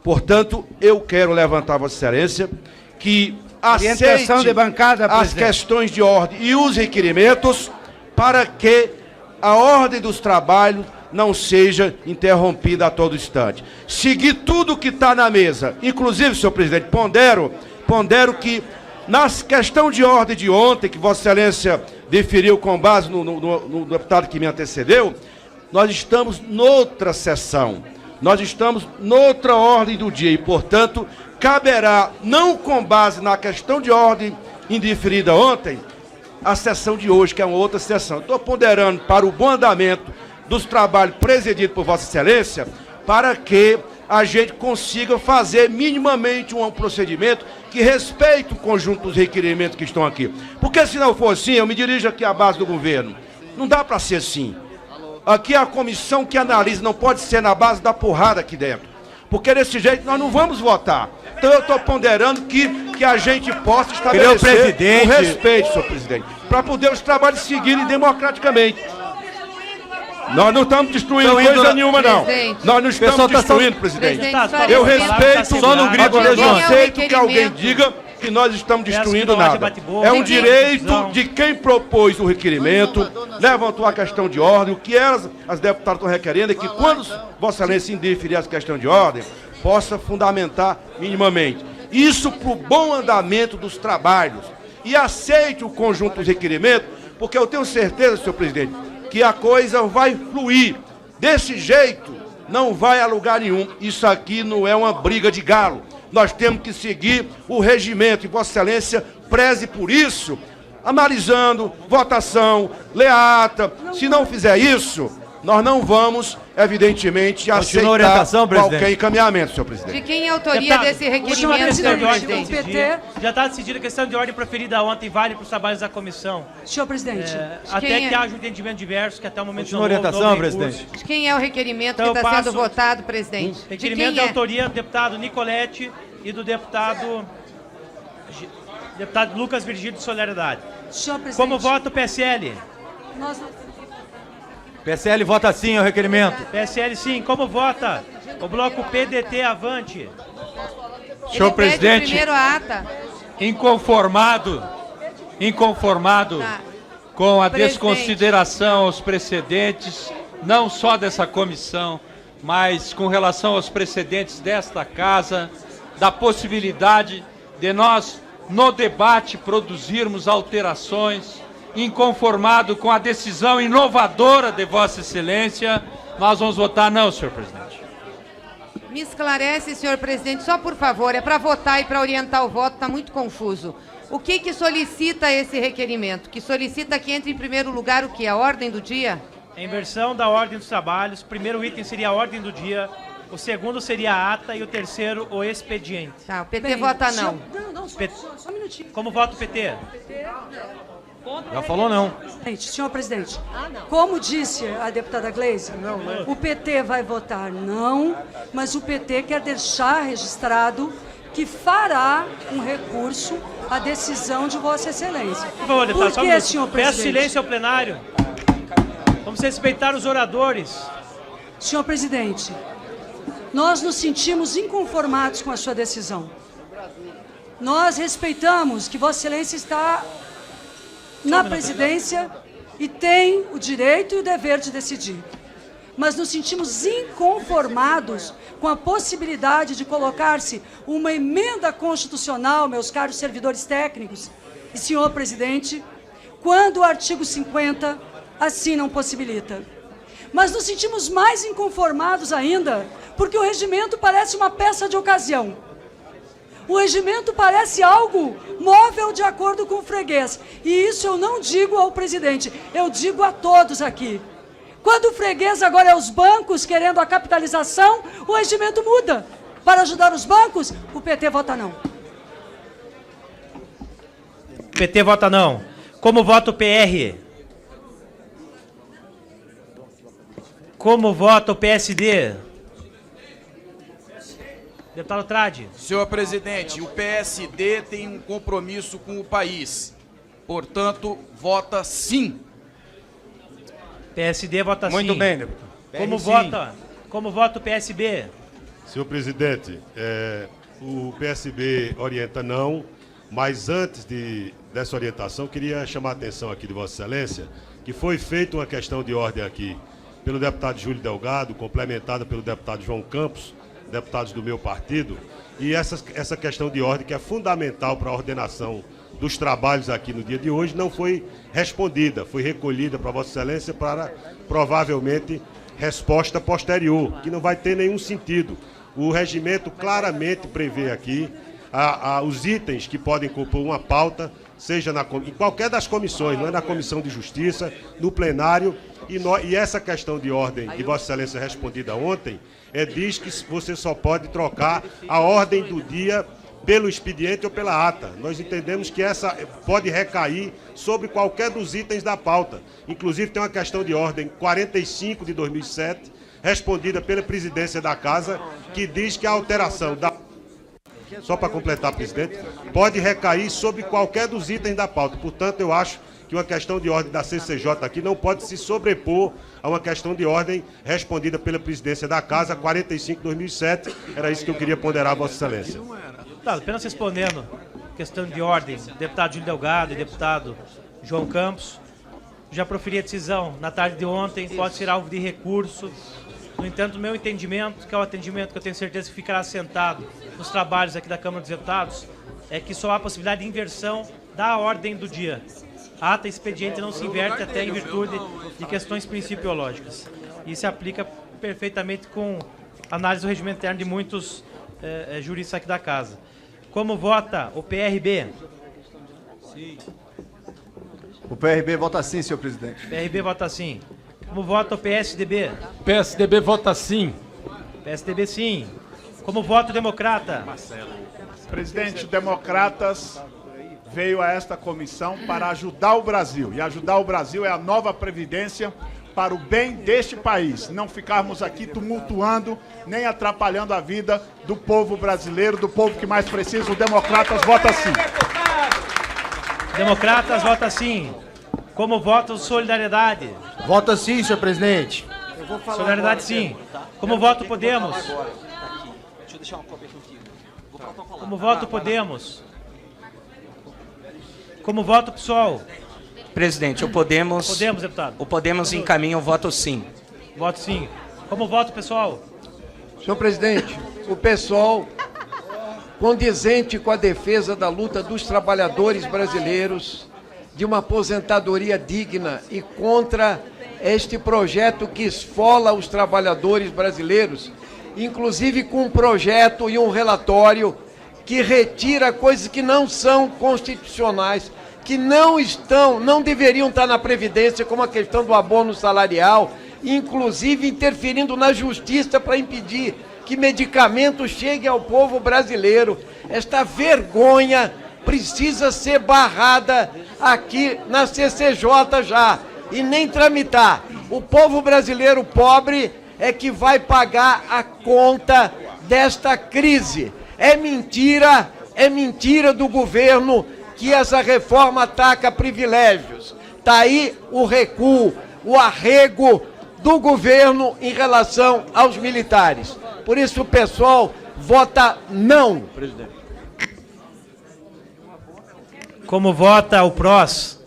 Portanto, eu quero levantar a Vossa Excelência que aceite de bancada, as questões de ordem e os requerimentos para que a ordem dos trabalhos não seja interrompida a todo instante. Seguir tudo que está na mesa, inclusive, senhor presidente, pondero que nas questões de ordem de ontem, que Vossa Excelência deferiu com base no deputado que me antecedeu, nós estamos noutra sessão, nós estamos noutra ordem do dia e, portanto, caberá, não com base na questão de ordem indeferida ontem, a sessão de hoje, que é uma outra sessão. Estou ponderando para o bom andamento dos trabalhos presididos por Vossa Excelência, para que a gente consiga fazer minimamente um procedimento que respeite o conjunto dos requerimentos que estão aqui. Porque se não for assim, eu me dirijo aqui à base do governo. Não dá para ser assim. Aqui é a comissão que analisa, não pode ser na base da porrada aqui dentro. Porque desse jeito nós não vamos votar. Então eu estou ponderando que a gente possa estabelecer o respeito, senhor presidente, para poder os trabalhos seguirem democraticamente. Nós não estamos destruindo coisa nenhuma, não. Nós não estamos destruindo, presidente. Eu respeito, só no grito, eu não aceito que alguém diga que nós estamos destruindo nada. É um direito de quem propôs o requerimento, levantou a questão de ordem, o que as deputadas estão requerendo é que quando Vossa Excelência indeferir as questões de ordem, possa fundamentar minimamente. Isso para o bom andamento dos trabalhos. E aceite o conjunto dos requerimentos, porque eu tenho certeza, senhor presidente, que a coisa vai fluir desse jeito, não vai a lugar nenhum. Isso aqui não é uma briga de galo. Nós temos que seguir o regimento e Vossa Excelência preze por isso, analisando, votação, lê a ata. Se não fizer isso, nós não vamos, evidentemente, aceitar qualquer encaminhamento, senhor presidente. De quem é a autoria desse requerimento, senhor presidente? Já está decidida a questão de ordem proferida ontem, vale para os trabalhos da comissão. Senhor presidente. Até que haja um entendimento diverso, que até o momento não houve orientação, presidente. De quem é o requerimento Então, que está sendo votado, presidente? Requerimento de autoria do deputado Nicolete e do deputado Lucas Virgílio de Solidariedade. Senhor presidente. Como vota o PSL? Nós não... PSL vota sim ao requerimento. PSL sim. Como vota o bloco PDT Avante? Senhor presidente, primeiro a ata. Inconformado com a Presidente. desconsideração aos precedentes, não só dessa comissão, mas com relação aos precedentes desta casa, da possibilidade de nós, no debate, produzirmos alterações. Inconformado com a decisão inovadora de Vossa Excelência, nós vamos votar não, senhor presidente. Me esclarece, senhor presidente, só por favor, é para votar e para orientar o voto, está muito confuso. O que solicita esse requerimento? Que solicita que entre em primeiro lugar o que? A ordem do dia? A inversão da ordem dos trabalhos. O primeiro item seria a ordem do dia, o segundo seria a ata e o terceiro o expediente. Tá, o PT vota não. Só um minutinho. Como vota o PT? Já falou não. Senhor presidente, como disse a deputada Gleisi, o PT vai votar não, mas o PT quer deixar registrado que fará um recurso à decisão de Vossa Excelência. Por favor, deputado, Por que, senhor presidente? Peço silêncio ao plenário. Vamos respeitar os oradores. Senhor presidente, nós nos sentimos inconformados com a sua decisão. Nós respeitamos que Vossa Excelência está na presidência e tem o direito e o dever de decidir. Mas nos sentimos inconformados com a possibilidade de colocar-se uma emenda constitucional, meus caros servidores técnicos e senhor presidente, quando o artigo 50 assim não possibilita. Mas nos sentimos mais inconformados ainda, porque o regimento parece uma peça de ocasião. O regimento parece algo móvel de acordo com o freguês. E isso eu não digo ao presidente, eu digo a todos aqui. Quando o freguês agora é os bancos querendo a capitalização, o regimento muda. Para ajudar os bancos, o PT vota não. PT vota não. Como vota o PR? Como vota o PSD? Deputado Tradi. Senhor presidente, o PSD tem um compromisso com o país. Portanto, vota sim. PSD vota sim. Muito bem, deputado. Como vota o PSB? Senhor presidente, o PSB orienta não, mas antes dessa orientação, queria chamar a atenção aqui de Vossa Excelência, que foi feita uma questão de ordem aqui pelo deputado Júlio Delgado, complementada pelo deputado João Campos, deputados do meu partido, e essa questão de ordem, que é fundamental para a ordenação dos trabalhos aqui no dia de hoje, não foi respondida, foi recolhida para Vossa Excelência para, provavelmente, resposta posterior, que não vai ter nenhum sentido. O regimento claramente prevê aqui os itens que podem compor uma pauta, seja em qualquer das comissões, não é na Comissão de Justiça, no plenário, e essa questão de ordem que Vossa Excelência respondida ontem, diz que você só pode trocar a ordem do dia pelo expediente ou pela ata. Nós entendemos que essa pode recair sobre qualquer dos itens da pauta. Inclusive tem uma questão de ordem 45 de 2007, respondida pela presidência da Casa, que diz que a alteração da... Só para completar, presidente, pode recair sobre qualquer dos itens da pauta. Portanto, eu acho que uma questão de ordem da CCJ aqui não pode se sobrepor a uma questão de ordem respondida pela presidência da Casa, 45 de 2007. Era isso que eu queria ponderar a Vossa Excelência. Deputado, apenas respondendo questão de ordem, deputado Júlio Delgado e deputado João Campos, já proferi a decisão na tarde de ontem, pode ser alvo de recurso. No entanto, o meu entendimento, que é o atendimento que eu tenho certeza que ficará assentado nos trabalhos aqui da Câmara dos Deputados, é que só há possibilidade de inversão da ordem do dia. A ata expediente não se inverte até em virtude de questões principiológicas. E se aplica perfeitamente com análise do regimento interno de muitos juristas aqui da casa. Como vota o PRB? Sim. O PRB vota sim, senhor presidente. PRB vota sim. Como vota o PSDB? PSDB vota sim. PSDB sim. Como vota o Democrata? Presidente, o Democratas veio a esta comissão para ajudar o Brasil. E ajudar o Brasil é a nova Previdência para o bem deste país. Não ficarmos aqui tumultuando, nem atrapalhando a vida do povo brasileiro, do povo que mais precisa. O Democratas vota sim. Democratas vota sim. Como vota o Solidariedade? Vota sim, senhor presidente. Solidariedade sim. Como vota o Podemos? Deixa eu deixar uma cópia contigo. Vou protocolar. Como vota o Podemos? Como vota o PSOL? Presidente, o Podemos... Podemos, deputado. O Podemos encaminha o voto sim. Voto sim. Como vota o pessoal? Senhor presidente, o PSOL, condizente com a defesa da luta dos trabalhadores brasileiros, de uma aposentadoria digna e contra este projeto que esfola os trabalhadores brasileiros, inclusive com um projeto e um relatório que retira coisas que não são constitucionais, que não deveriam estar na Previdência, como a questão do abono salarial, inclusive interferindo na justiça para impedir que medicamentos cheguem ao povo brasileiro. Esta vergonha precisa ser barrada aqui na CCJ já, e nem tramitar. O povo brasileiro pobre é que vai pagar a conta desta crise. É mentira do governo que essa reforma ataca privilégios. Está aí o recuo, o arrego do governo em relação aos militares. Por isso o pessoal vota não, presidente. Como vota o PROS?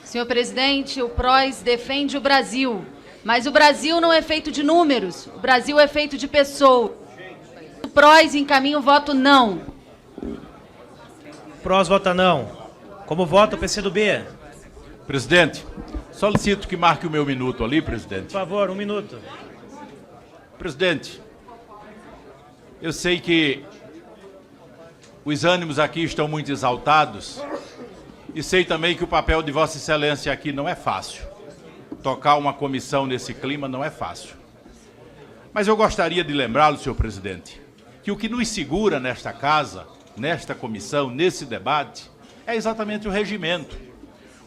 Senhor presidente, o PROS defende o Brasil, mas o Brasil não é feito de números, o Brasil é feito de pessoas. O PROS encaminha o voto não. PROS vota não. Como vota o PCdoB? Presidente, solicito que marque o meu minuto ali, presidente. Por favor, 1 minuto. Presidente, eu sei que os ânimos aqui estão muito exaltados e sei também que o papel de Vossa Excelência aqui não é fácil. Tocar uma comissão nesse clima não é fácil. Mas eu gostaria de lembrá-lo, senhor presidente, que o que nos segura nesta casa, nesta comissão, nesse debate, é exatamente o regimento.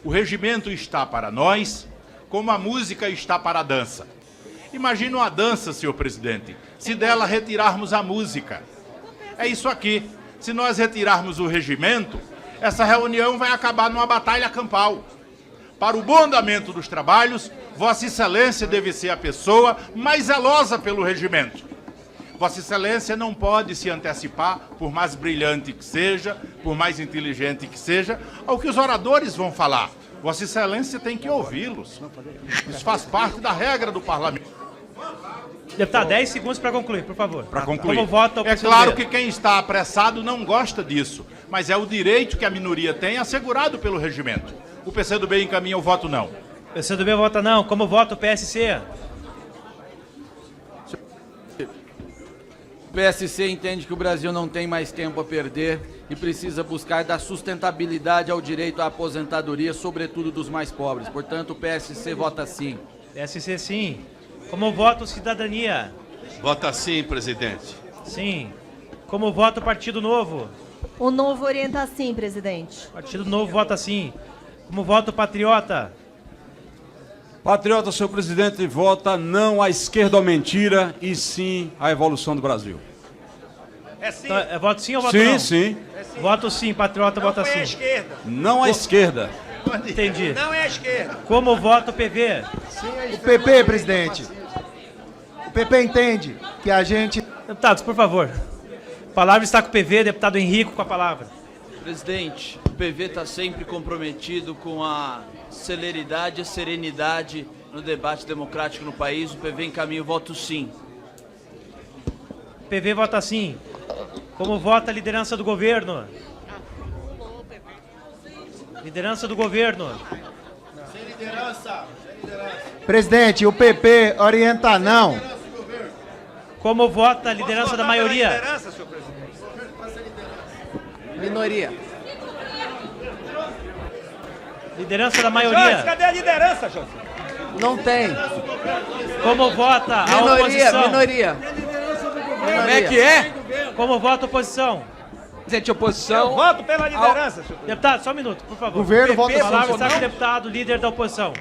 O regimento está para nós, como a música está para a dança. Imagina uma dança, senhor presidente, se dela retirarmos a música. É isso aqui. Se nós retirarmos o regimento, essa reunião vai acabar numa batalha campal. Para o bom andamento dos trabalhos, Vossa Excelência deve ser a pessoa mais zelosa pelo regimento. Vossa Excelência não pode se antecipar, por mais brilhante que seja, por mais inteligente que seja, ao que os oradores vão falar. Vossa Excelência tem que ouvi-los. Isso faz parte da regra do parlamento. Deputado, 10 segundos para concluir, por favor. Para concluir. Como vota o É PCdoB? claro que quem está apressado não gosta disso, mas é o direito que a minoria tem assegurado pelo regimento. O PCdoB encaminha o voto não. O PCdoB vota não. Como vota o PSC? O PSC entende que o Brasil não tem mais tempo a perder e precisa buscar dar sustentabilidade ao direito à aposentadoria, sobretudo dos mais pobres. Portanto, o PSC vota sim. PSC sim. Como vota o Cidadania? Vota sim, presidente. Sim. Como vota o Partido Novo? O Novo orienta sim, presidente. Partido Novo vota sim. Como vota o Patriota? Patriota, senhor presidente, vota não à esquerda ou mentira e sim à evolução do Brasil. É sim. Então, é voto sim ou voto sim, não? Sim, sim. Voto sim, Patriota vota sim. Esquerda. Não à esquerda. Entendi. Não é a esquerda. Como vota o PV? O PP, presidente. O PP entende que a gente... Deputados, por favor. A palavra está com o PV, deputado Henrico com a palavra. Presidente, o PV está sempre comprometido com a celeridade e serenidade no debate democrático no país. O PV encaminha o voto sim. O PV vota sim. Como vota a liderança do governo? Liderança do governo. Sem liderança. Sem liderança. Presidente, o PP orienta não. Como vota a liderança da maioria? Minoria. Liderança da maioria. Cadê a liderança, José? Não tem. Como vota a Minoria, oposição? minoria. Como é que é? Como vota a oposição? Presidente, oposição. Eu voto pela liderança, senhor. Deputado, só um minuto, por favor. Governo vota sim. Palavra sim. está com o deputado, líder da oposição.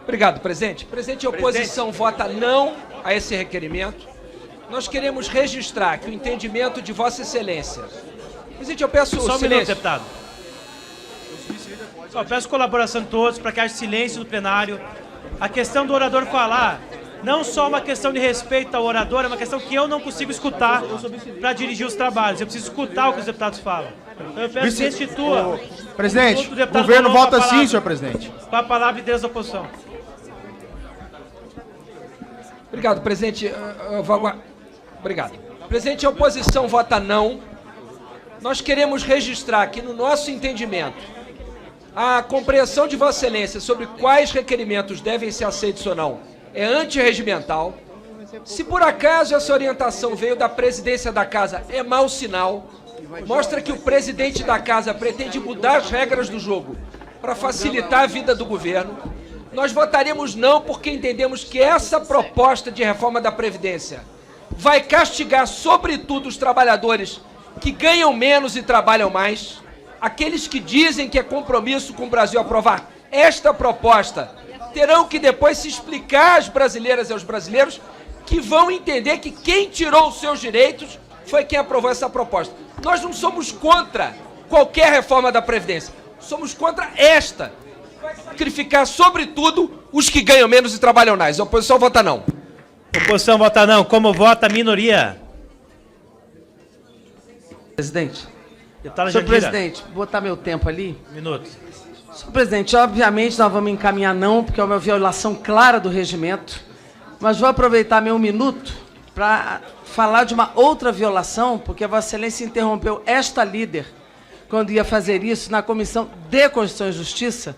Obrigado, presidente. Presidente, a oposição vota não a esse requerimento. Nós queremos registrar que o entendimento de Vossa Excelência. Presidente, eu peço Só um silêncio. minuto, deputado. Só peço colaboração de todos para que haja silêncio no plenário. A questão do orador falar, não só uma questão de respeito ao orador, é uma questão que eu não consigo escutar para dirigir os trabalhos. Eu preciso escutar o que os deputados falam. Então eu peço que restitua. Presidente, o o governo vota sim, senhor presidente. Com a palavra, liderança da oposição. Obrigado, presidente. Obrigado. Presidente, a oposição vota não. Nós queremos registrar que, no nosso entendimento, a compreensão de Vossa Excelência sobre quais requerimentos devem ser aceitos ou não é antirregimental. Se por acaso essa orientação veio da presidência da Casa, é mau sinal. Mostra que o presidente da Casa pretende mudar as regras do jogo para facilitar a vida do governo. Nós votaremos não porque entendemos que essa proposta de reforma da Previdência vai castigar, sobretudo, os trabalhadores que ganham menos e trabalham mais. Aqueles que dizem que é compromisso com o Brasil aprovar esta proposta terão que depois se explicar às brasileiras e aos brasileiros, que vão entender que quem tirou os seus direitos foi quem aprovou essa proposta. Nós não somos contra qualquer reforma da Previdência, somos contra esta. Sacrificar, sobretudo, os que ganham menos e trabalham mais. A oposição vota não. Oposição vota não. Como vota a minoria? Presidente. Deputada Senhor Jandira. presidente, vou botar meu tempo ali. Minuto. Senhor presidente, obviamente nós vamos encaminhar não, porque é uma violação clara do regimento, mas vou aproveitar meu minuto para falar de uma outra violação, porque Vossa Excelência interrompeu esta líder, quando ia fazer isso na Comissão de Constituição e Justiça,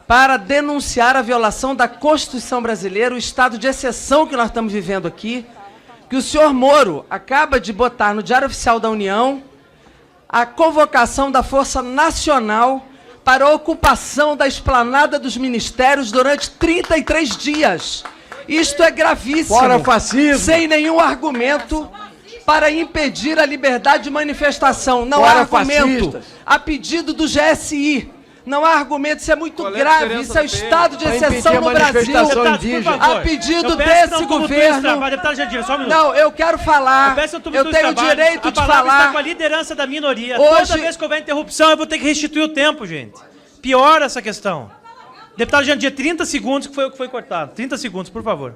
para denunciar a violação da Constituição brasileira, o estado de exceção que nós estamos vivendo aqui, que o senhor Moro acaba de botar no Diário Oficial da União a convocação da Força Nacional para a ocupação da esplanada dos ministérios durante 33 dias. Isto é gravíssimo. Fora fascismo. Sem nenhum argumento para impedir a liberdade de manifestação. Não Fora há argumento. fascistas. A pedido do GSI. Não há argumento, isso é muito Qual é a grave, diferença isso é o do estado de Para exceção impedir a no Brasil. manifestação Deputados, por indígena. favor. A pedido Eu peço que desse não tumultue esse governo. trabalho. Deputada Jandira, só um minuto. Não, eu quero falar. Eu peço que não tumultue Eu tenho o esse trabalho. direito A de palavra está falar. com a liderança da minoria. Hoje- Toda vez que houver interrupção, eu vou ter que restituir o tempo, gente. Piora essa questão. Deputado Jandira, 30 segundos que foi o que foi cortado. 30 segundos, por favor.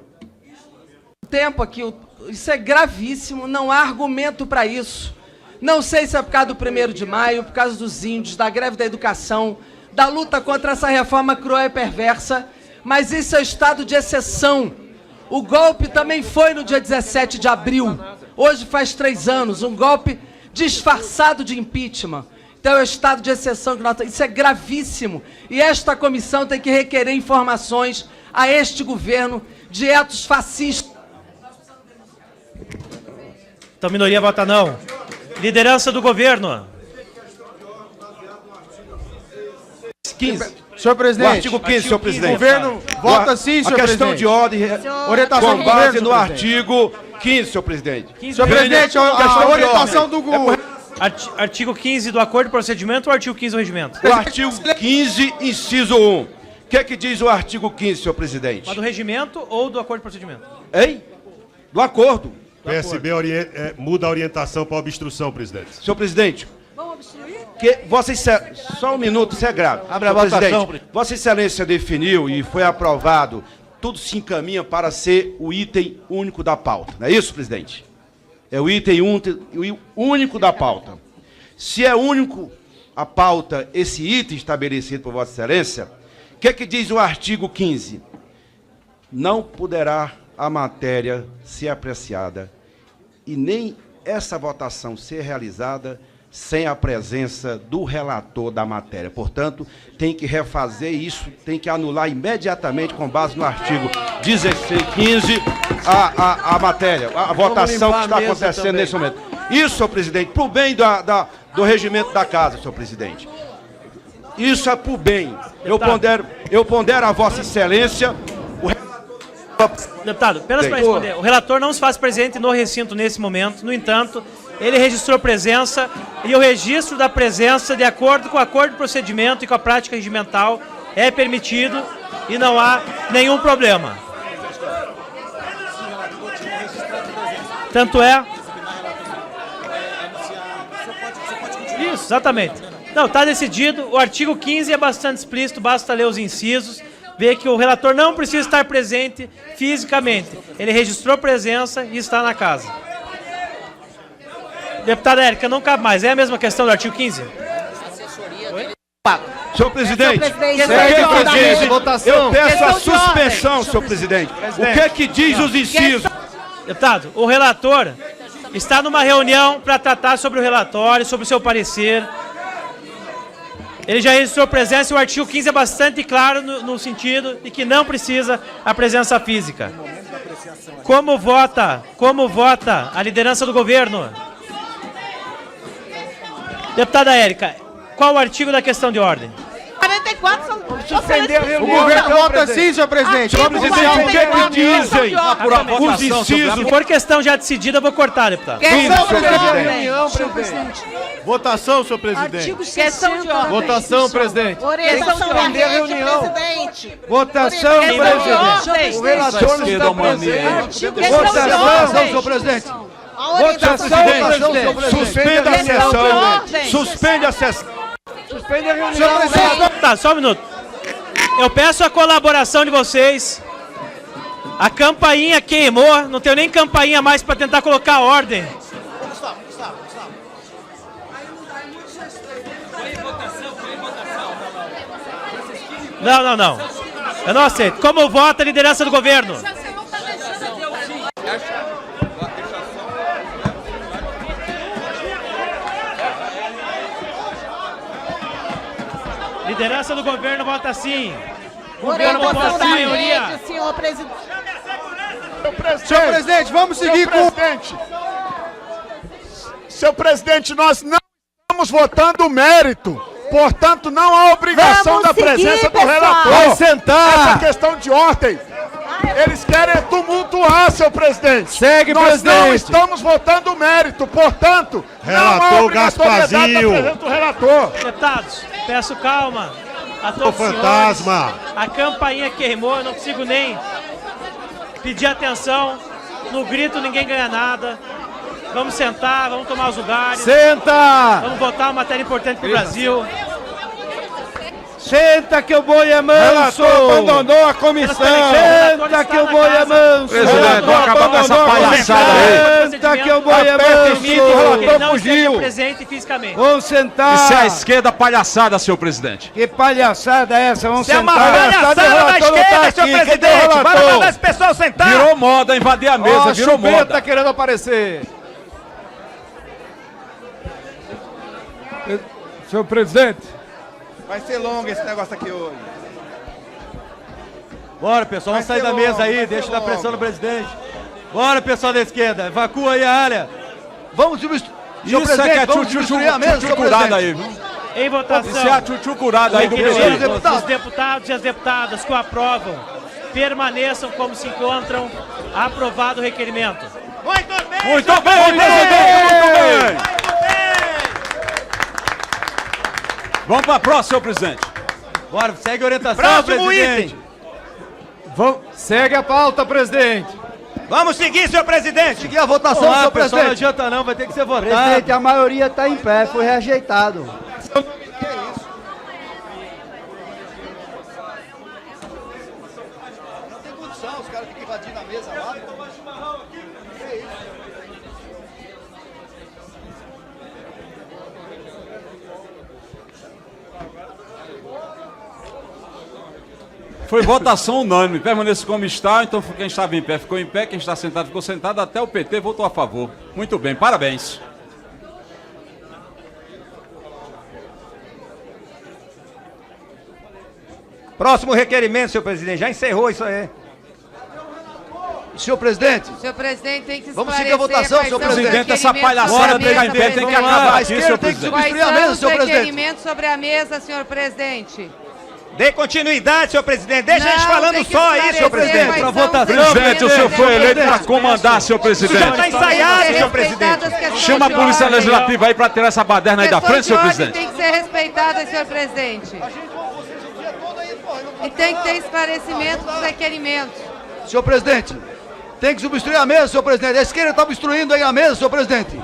Tempo aqui, isso é gravíssimo, não há argumento para isso. Não sei se é por causa do 1º de maio, por causa dos índios, da greve da educação, da luta contra essa reforma cruel e perversa, mas isso é estado de exceção. O golpe também foi no dia 17 de abril, hoje faz 3 anos, um golpe disfarçado de impeachment. Então é o estado de exceção que nós temos. Isso é gravíssimo. E esta comissão tem que requerer informações a este governo de atos fascistas. Então, minoria vota não. Liderança do governo. 15. Senhor presidente. O artigo 15, senhor presidente. O governo vota sim, senhor A questão presidente. de ordem, Orientação do com base governo, no senhor artigo 15, senhor presidente. Senhor presidente, a orientação do governo. Artigo 15 do Acordo de Procedimento ou artigo 15 do Regimento? O artigo 15, inciso 1. O que é que diz o artigo 15, senhor presidente? Mas do Regimento ou do Acordo de Procedimento? Hein? Do acordo. PSB muda a orientação para obstrução, presidente. Senhor presidente, só um minuto, isso é grave. Abre a Senhor votação. presidente, Vossa Excelência definiu e foi aprovado, tudo se encaminha para ser o item único da pauta. Não é isso, presidente? É o item único da pauta. Se é único a pauta, esse item estabelecido por Vossa Excelência, o que é que diz o artigo 15? Não poderá a matéria ser apreciada e nem essa votação ser realizada sem a presença do relator da matéria. Portanto, tem que refazer isso, tem que anular imediatamente, com base no artigo 1615, a matéria, a votação que está acontecendo nesse momento. Isso, senhor presidente, para o bem do regimento da casa, senhor presidente. Isso é para o bem. Eu pondero a Vossa Excelência. Deputado, apenas para responder, o relator não se faz presente no recinto nesse momento, no entanto, ele registrou presença e o registro da presença, de acordo com o acordo de procedimento e com a prática regimental, é permitido e não há nenhum problema. Tanto é... Isso, exatamente. Não, está decidido, o artigo 15 é bastante explícito, basta ler os incisos, ver que o relator não precisa estar presente fisicamente. Ele registrou presença e está na casa. Deputada Érica, não cabe mais. É a mesma questão do artigo 15? Senhor presidente, votação. Eu peço a suspensão, senhor presidente. O que diz os incisos? Deputado, o relator está numa reunião para tratar sobre o relatório, sobre o seu parecer. Ele já registrou presença e o artigo 15 é bastante claro no sentido de que não precisa a presença física. Como vota a liderança do governo? Deputada Érica, qual o artigo da questão de ordem? 44 o governo vota sim, senhor presidente. Senhor presidente, o que dizem os incisos? Se for questão já decidida, eu vou cortar, deputado. Questão de presidente. Votação, senhor presidente. Questão de ordem. Votação, presidente. Orientação da reunião. Votação, presidente. O relator não está presente. Votação, senhor presidente. Votação, presidente. Suspenda a sessão. Suspende a sessão. Suspende a reunião. Tá, só um minuto. Eu peço a colaboração de vocês. A campainha queimou, não tenho nem campainha mais para tentar colocar ordem. Não. Eu não aceito. Como vota a liderança do governo? Liderança do governo vota sim. O governo vota sim. Maioria. Senhor presidente. Senhor presidente, vamos seguir com... Senhor presidente, nós não estamos votando o mérito. Portanto, não há obrigação da presença do relator. Vai sentar. Essa questão de ordem. Eles querem tumultuar, senhor presidente. Segue, nós presidente. Nós não estamos votando o mérito. Portanto, relator não há obrigatoriedade da Gasparzinho. presença do relator. Deputados, peço calma a todos os fantasma. senhores. A campainha queimou, eu não consigo nem pedir atenção. No grito ninguém ganha nada. Vamos sentar, vamos tomar os lugares. Senta! Vamos votar uma matéria importante para o Brasil. Senta que o boi é manso! Abandonou a comissão! Senta que o boi é manso! Presidente, vamos acabar com essa palhaçada aí. Senta que o boi é manso! O relator não esteja presente fisicamente. Vamos sentar! Isso é a esquerda palhaçada, senhor presidente. Que palhaçada é essa? Vamos Isso é uma sentar! palhaçada da esquerda, senhor presidente! Vai mandar esse pessoal sentar! Virou moda invadir a mesa, virou moda. Tá querendo aparecer! Senhor presidente! Vai ser longo esse negócio aqui hoje. Bora, pessoal, vamos sair da mesa aí, deixa dar pressão no presidente. Bora, pessoal da esquerda, evacua aí a área. Vamos Isso é que é tchutchu curado aí, viu? Em votação, Isso é a tchutchu curado aí do requerimento, presidente. os deputados e as deputadas que o aprovam permaneçam como se encontram. Aprovado o requerimento. Muito bem, Muito bem, presidente, muito bem. Vamos para a próxima, senhor presidente. Bora, segue a orientação, Próximo presidente. Segue a pauta, presidente! Vamos seguir, senhor presidente. Seguir a votação, Olá, senhor pessoal, presidente! não adianta não, vai ter que ser votado. Presidente, a maioria está em pé, foi rejeitado. Os caras ficam invadindo a mesa lá. Foi votação unânime, permaneça como está, então quem estava em pé ficou em pé, quem está sentado ficou sentado, até o PT votou a favor. Muito bem, parabéns. Próximo requerimento, senhor presidente. Já encerrou isso aí. Senhor presidente. Senhor presidente, tem que Vamos esclarecer seguir a votação, senhor presidente. Essa palhaçada tem que acabar aqui, senhor presidente. Quais são os requerimentos sobre a mesa, senhor presidente? Dê continuidade, senhor presidente. Deixa a gente falando só aí, senhor presidente. Para votação. Presidente, o senhor foi eleito para comandar, senhor presidente. Já está ensaiado, senhor presidente. Chama a Polícia Legislativa aí para tirar essa baderna aí da frente, senhor presidente. Tem que ser respeitada, senhor presidente. E tem que ter esclarecimento dos requerimentos. Senhor presidente, tem que substituir a mesa, senhor presidente. A esquerda está obstruindo aí a mesa, senhor presidente.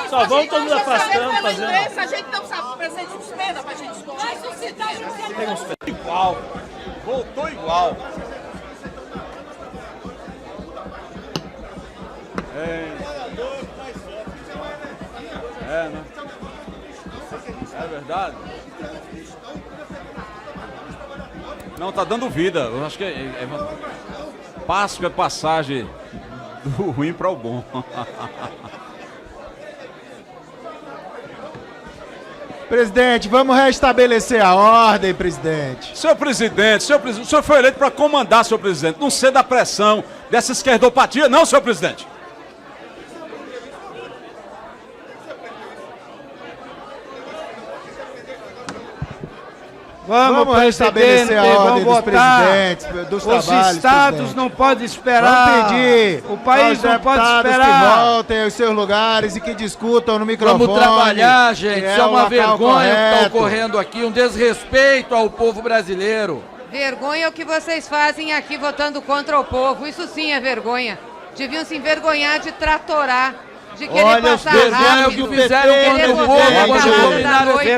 Só vão todos afastando, fazendo. A gente não sabe, o presidente espera pra gente discutir. Igual. Voltou igual. Né? É verdade. Não, tá dando vida. Eu acho que Páscoa é passagem do ruim para o bom. Presidente, vamos restabelecer a ordem, presidente. Senhor presidente, o senhor foi eleito para comandar, senhor presidente. Não ceda a pressão dessa esquerdopatia, não, senhor presidente. Vamos restabelecer a ordem dos presidentes, dos trabalhos. Os estados não podem esperar. Vamos pedir. O país não pode esperar. Que voltem aos seus lugares e que discutam no microfone. Vamos trabalhar, gente. Isso é uma vergonha que está correto. ocorrendo aqui, um desrespeito ao povo brasileiro. Vergonha é o que vocês fazem aqui votando contra o povo. Isso sim é vergonha. Deviam se envergonhar de tratorar, de querer passar rápido. O que fizeram contra o povo quando dominaram esse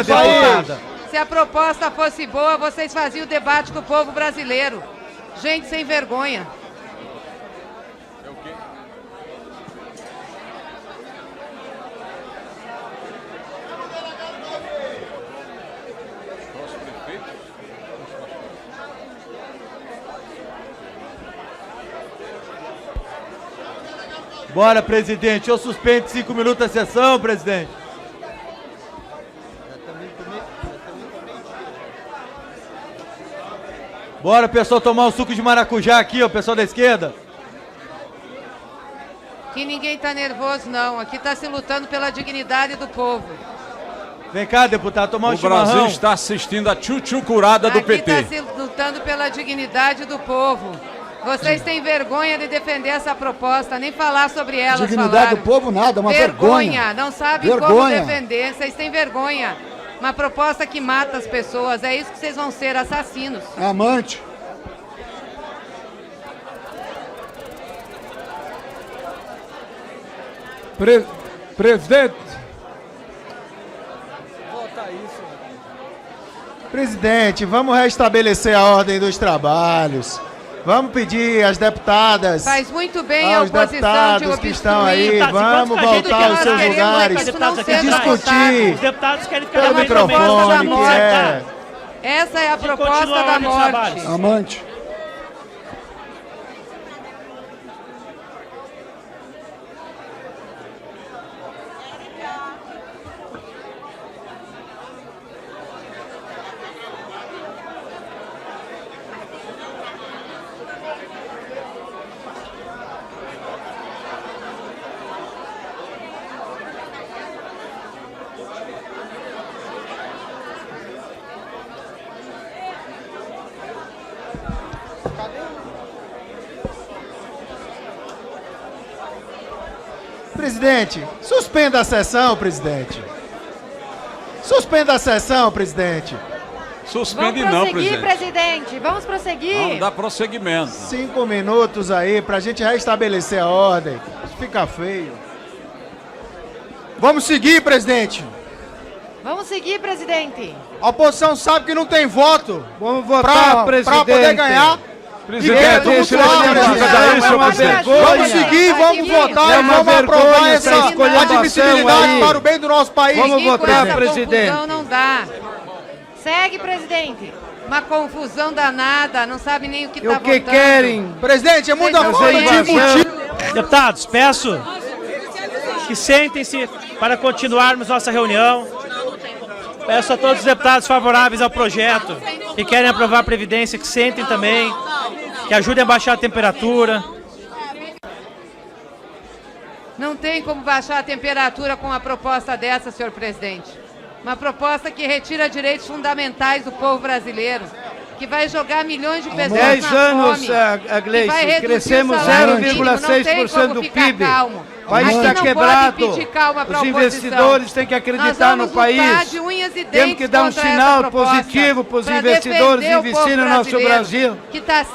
país. Se a proposta fosse boa, vocês faziam o debate com o povo brasileiro. Gente sem vergonha. Bora, presidente. Eu suspendo 5 minutos a sessão, presidente. Bora, pessoal, tomar um suco de maracujá aqui, ó, pessoal da esquerda. Que ninguém tá nervoso, não. Aqui tá se lutando pela dignidade do povo. Vem cá, deputado, tomar um chimarrão. O Brasil está assistindo a tchutchucurada do PT. Aqui tá se lutando pela dignidade do povo. Vocês têm vergonha de defender essa proposta, nem falar sobre ela. Dignidade do povo nada, uma vergonha. Não sabem como defender, vocês têm vergonha. Uma proposta que mata as pessoas, é isso que vocês vão ser, assassinos. Amante. Presidente. Presidente, vamos restabelecer a ordem dos trabalhos. Vamos pedir às deputadas. Faz muito bem a aos deputados que estão aí. Vamos voltar aos seus lugares e discutir. Os deputados querem ficar pelo microfone, que é. Essa é a proposta da morte. Amante. Presidente, suspenda a sessão, presidente. Suspenda a sessão, presidente. Suspende não, presidente. Presidente. Vamos prosseguir. Vamos dar prosseguimento. 5 minutos aí pra gente restabelecer a ordem. Isso fica feio. Vamos seguir, presidente. Vamos seguir, presidente. A oposição sabe que não tem voto. Vamos votar, presidente. Pra poder ganhar. Presidente, vamos seguir, vamos votar e vamos aprovar essa admissibilidade para o bem do nosso país. Vamos votar, presidente. Não dá. Segue, presidente. Uma confusão danada, não sabe nem o que está votando. O que querem? Presidente, é muita falta de motivo. Deputados, peço que sentem-se para continuarmos nossa reunião. Peço a todos os deputados favoráveis ao projeto que querem aprovar a Previdência que sentem também, que ajudem a baixar a temperatura. Não tem como baixar a temperatura com uma proposta dessa, senhor presidente. Uma proposta que retira direitos fundamentais do povo brasileiro, que vai jogar milhões de pessoas 10 na anos, fome, Gleice, crescemos 0,6% do PIB. O país está quebrado. Os investidores têm que acreditar no país. Temos que dar um sinal positivo para os investidores investirem no nosso Brasil.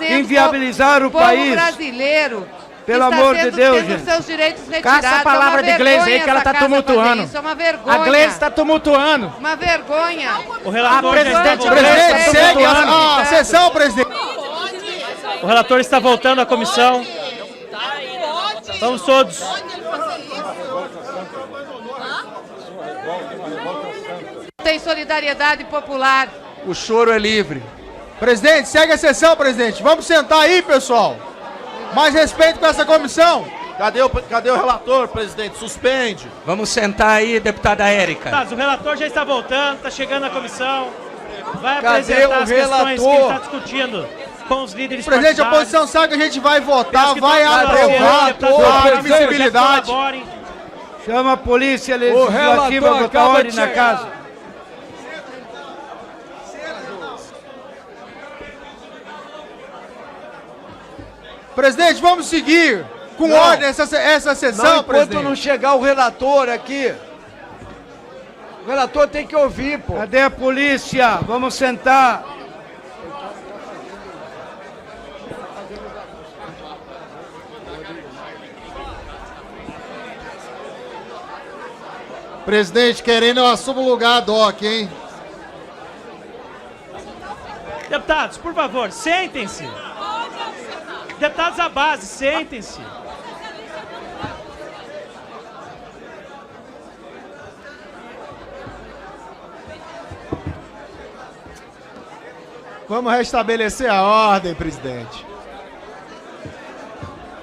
Inviabilizar o país. Pelo amor de Deus, gente. Seus direitos retirados. Caça a palavra de Gleice aí que ela está tumultuando. Isso é uma vergonha. A Gleice está tumultuando. Uma vergonha. O relator presidente segue a sessão, presidente. O relator está voltando à comissão. Vamos todos. Tem solidariedade popular. O choro é livre. Presidente, segue a sessão, presidente. Vamos sentar aí, pessoal. Mais respeito com essa comissão. Cadê o relator, presidente? Suspende. Vamos sentar aí, deputada Érica. Tá, o relator já está voltando, está chegando na comissão. Vai apresentar as questões que ele está discutindo com os líderes partidários. Presidente, a oposição sabe que a gente vai votar, vai aprovar a admissibilidade. Chama a polícia legislativa a botar ordem na casa. Presidente, vamos seguir com ordem essa sessão, enquanto presidente. não chegar o relator aqui. O relator tem que ouvir, pô. Cadê a polícia? Vamos sentar. Presidente, querendo eu assumo o lugar, Doc, hein? Deputados, por favor, sentem-se. Deputados à base, sentem-se. Vamos restabelecer a ordem, presidente.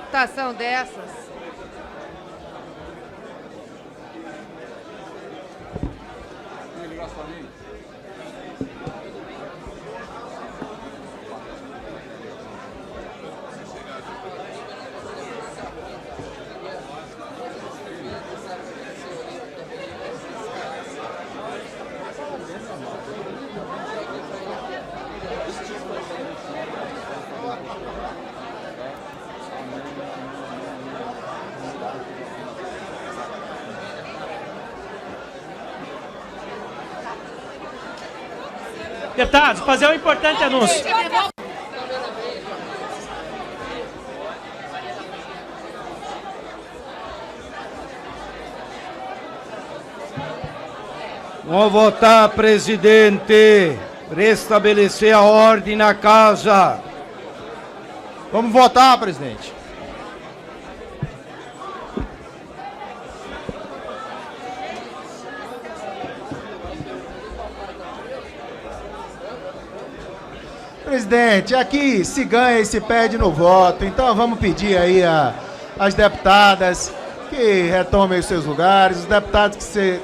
Votação dessas. Deputados, fazer um importante anúncio. Vamos votar, presidente. Restabelecer a ordem na casa. Vamos votar, presidente. Presidente, aqui se ganha e se perde no voto, então vamos pedir aí às deputadas que retomem os seus lugares, os deputados que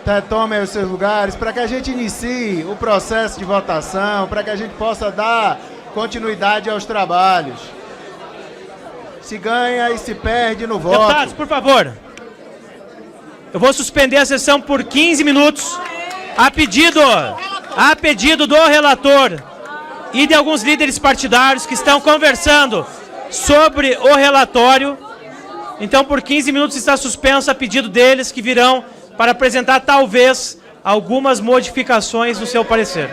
retomem os seus lugares, para que a gente inicie o processo de votação, para que a gente possa dar continuidade aos trabalhos. Se ganha e se perde no voto. Deputados, por favor, eu vou suspender a sessão por 15 minutos, a pedido do relator e de alguns líderes partidários que estão conversando sobre o relatório. Então, por 15 minutos está suspenso a pedido deles, que virão para apresentar, talvez, algumas modificações no seu parecer.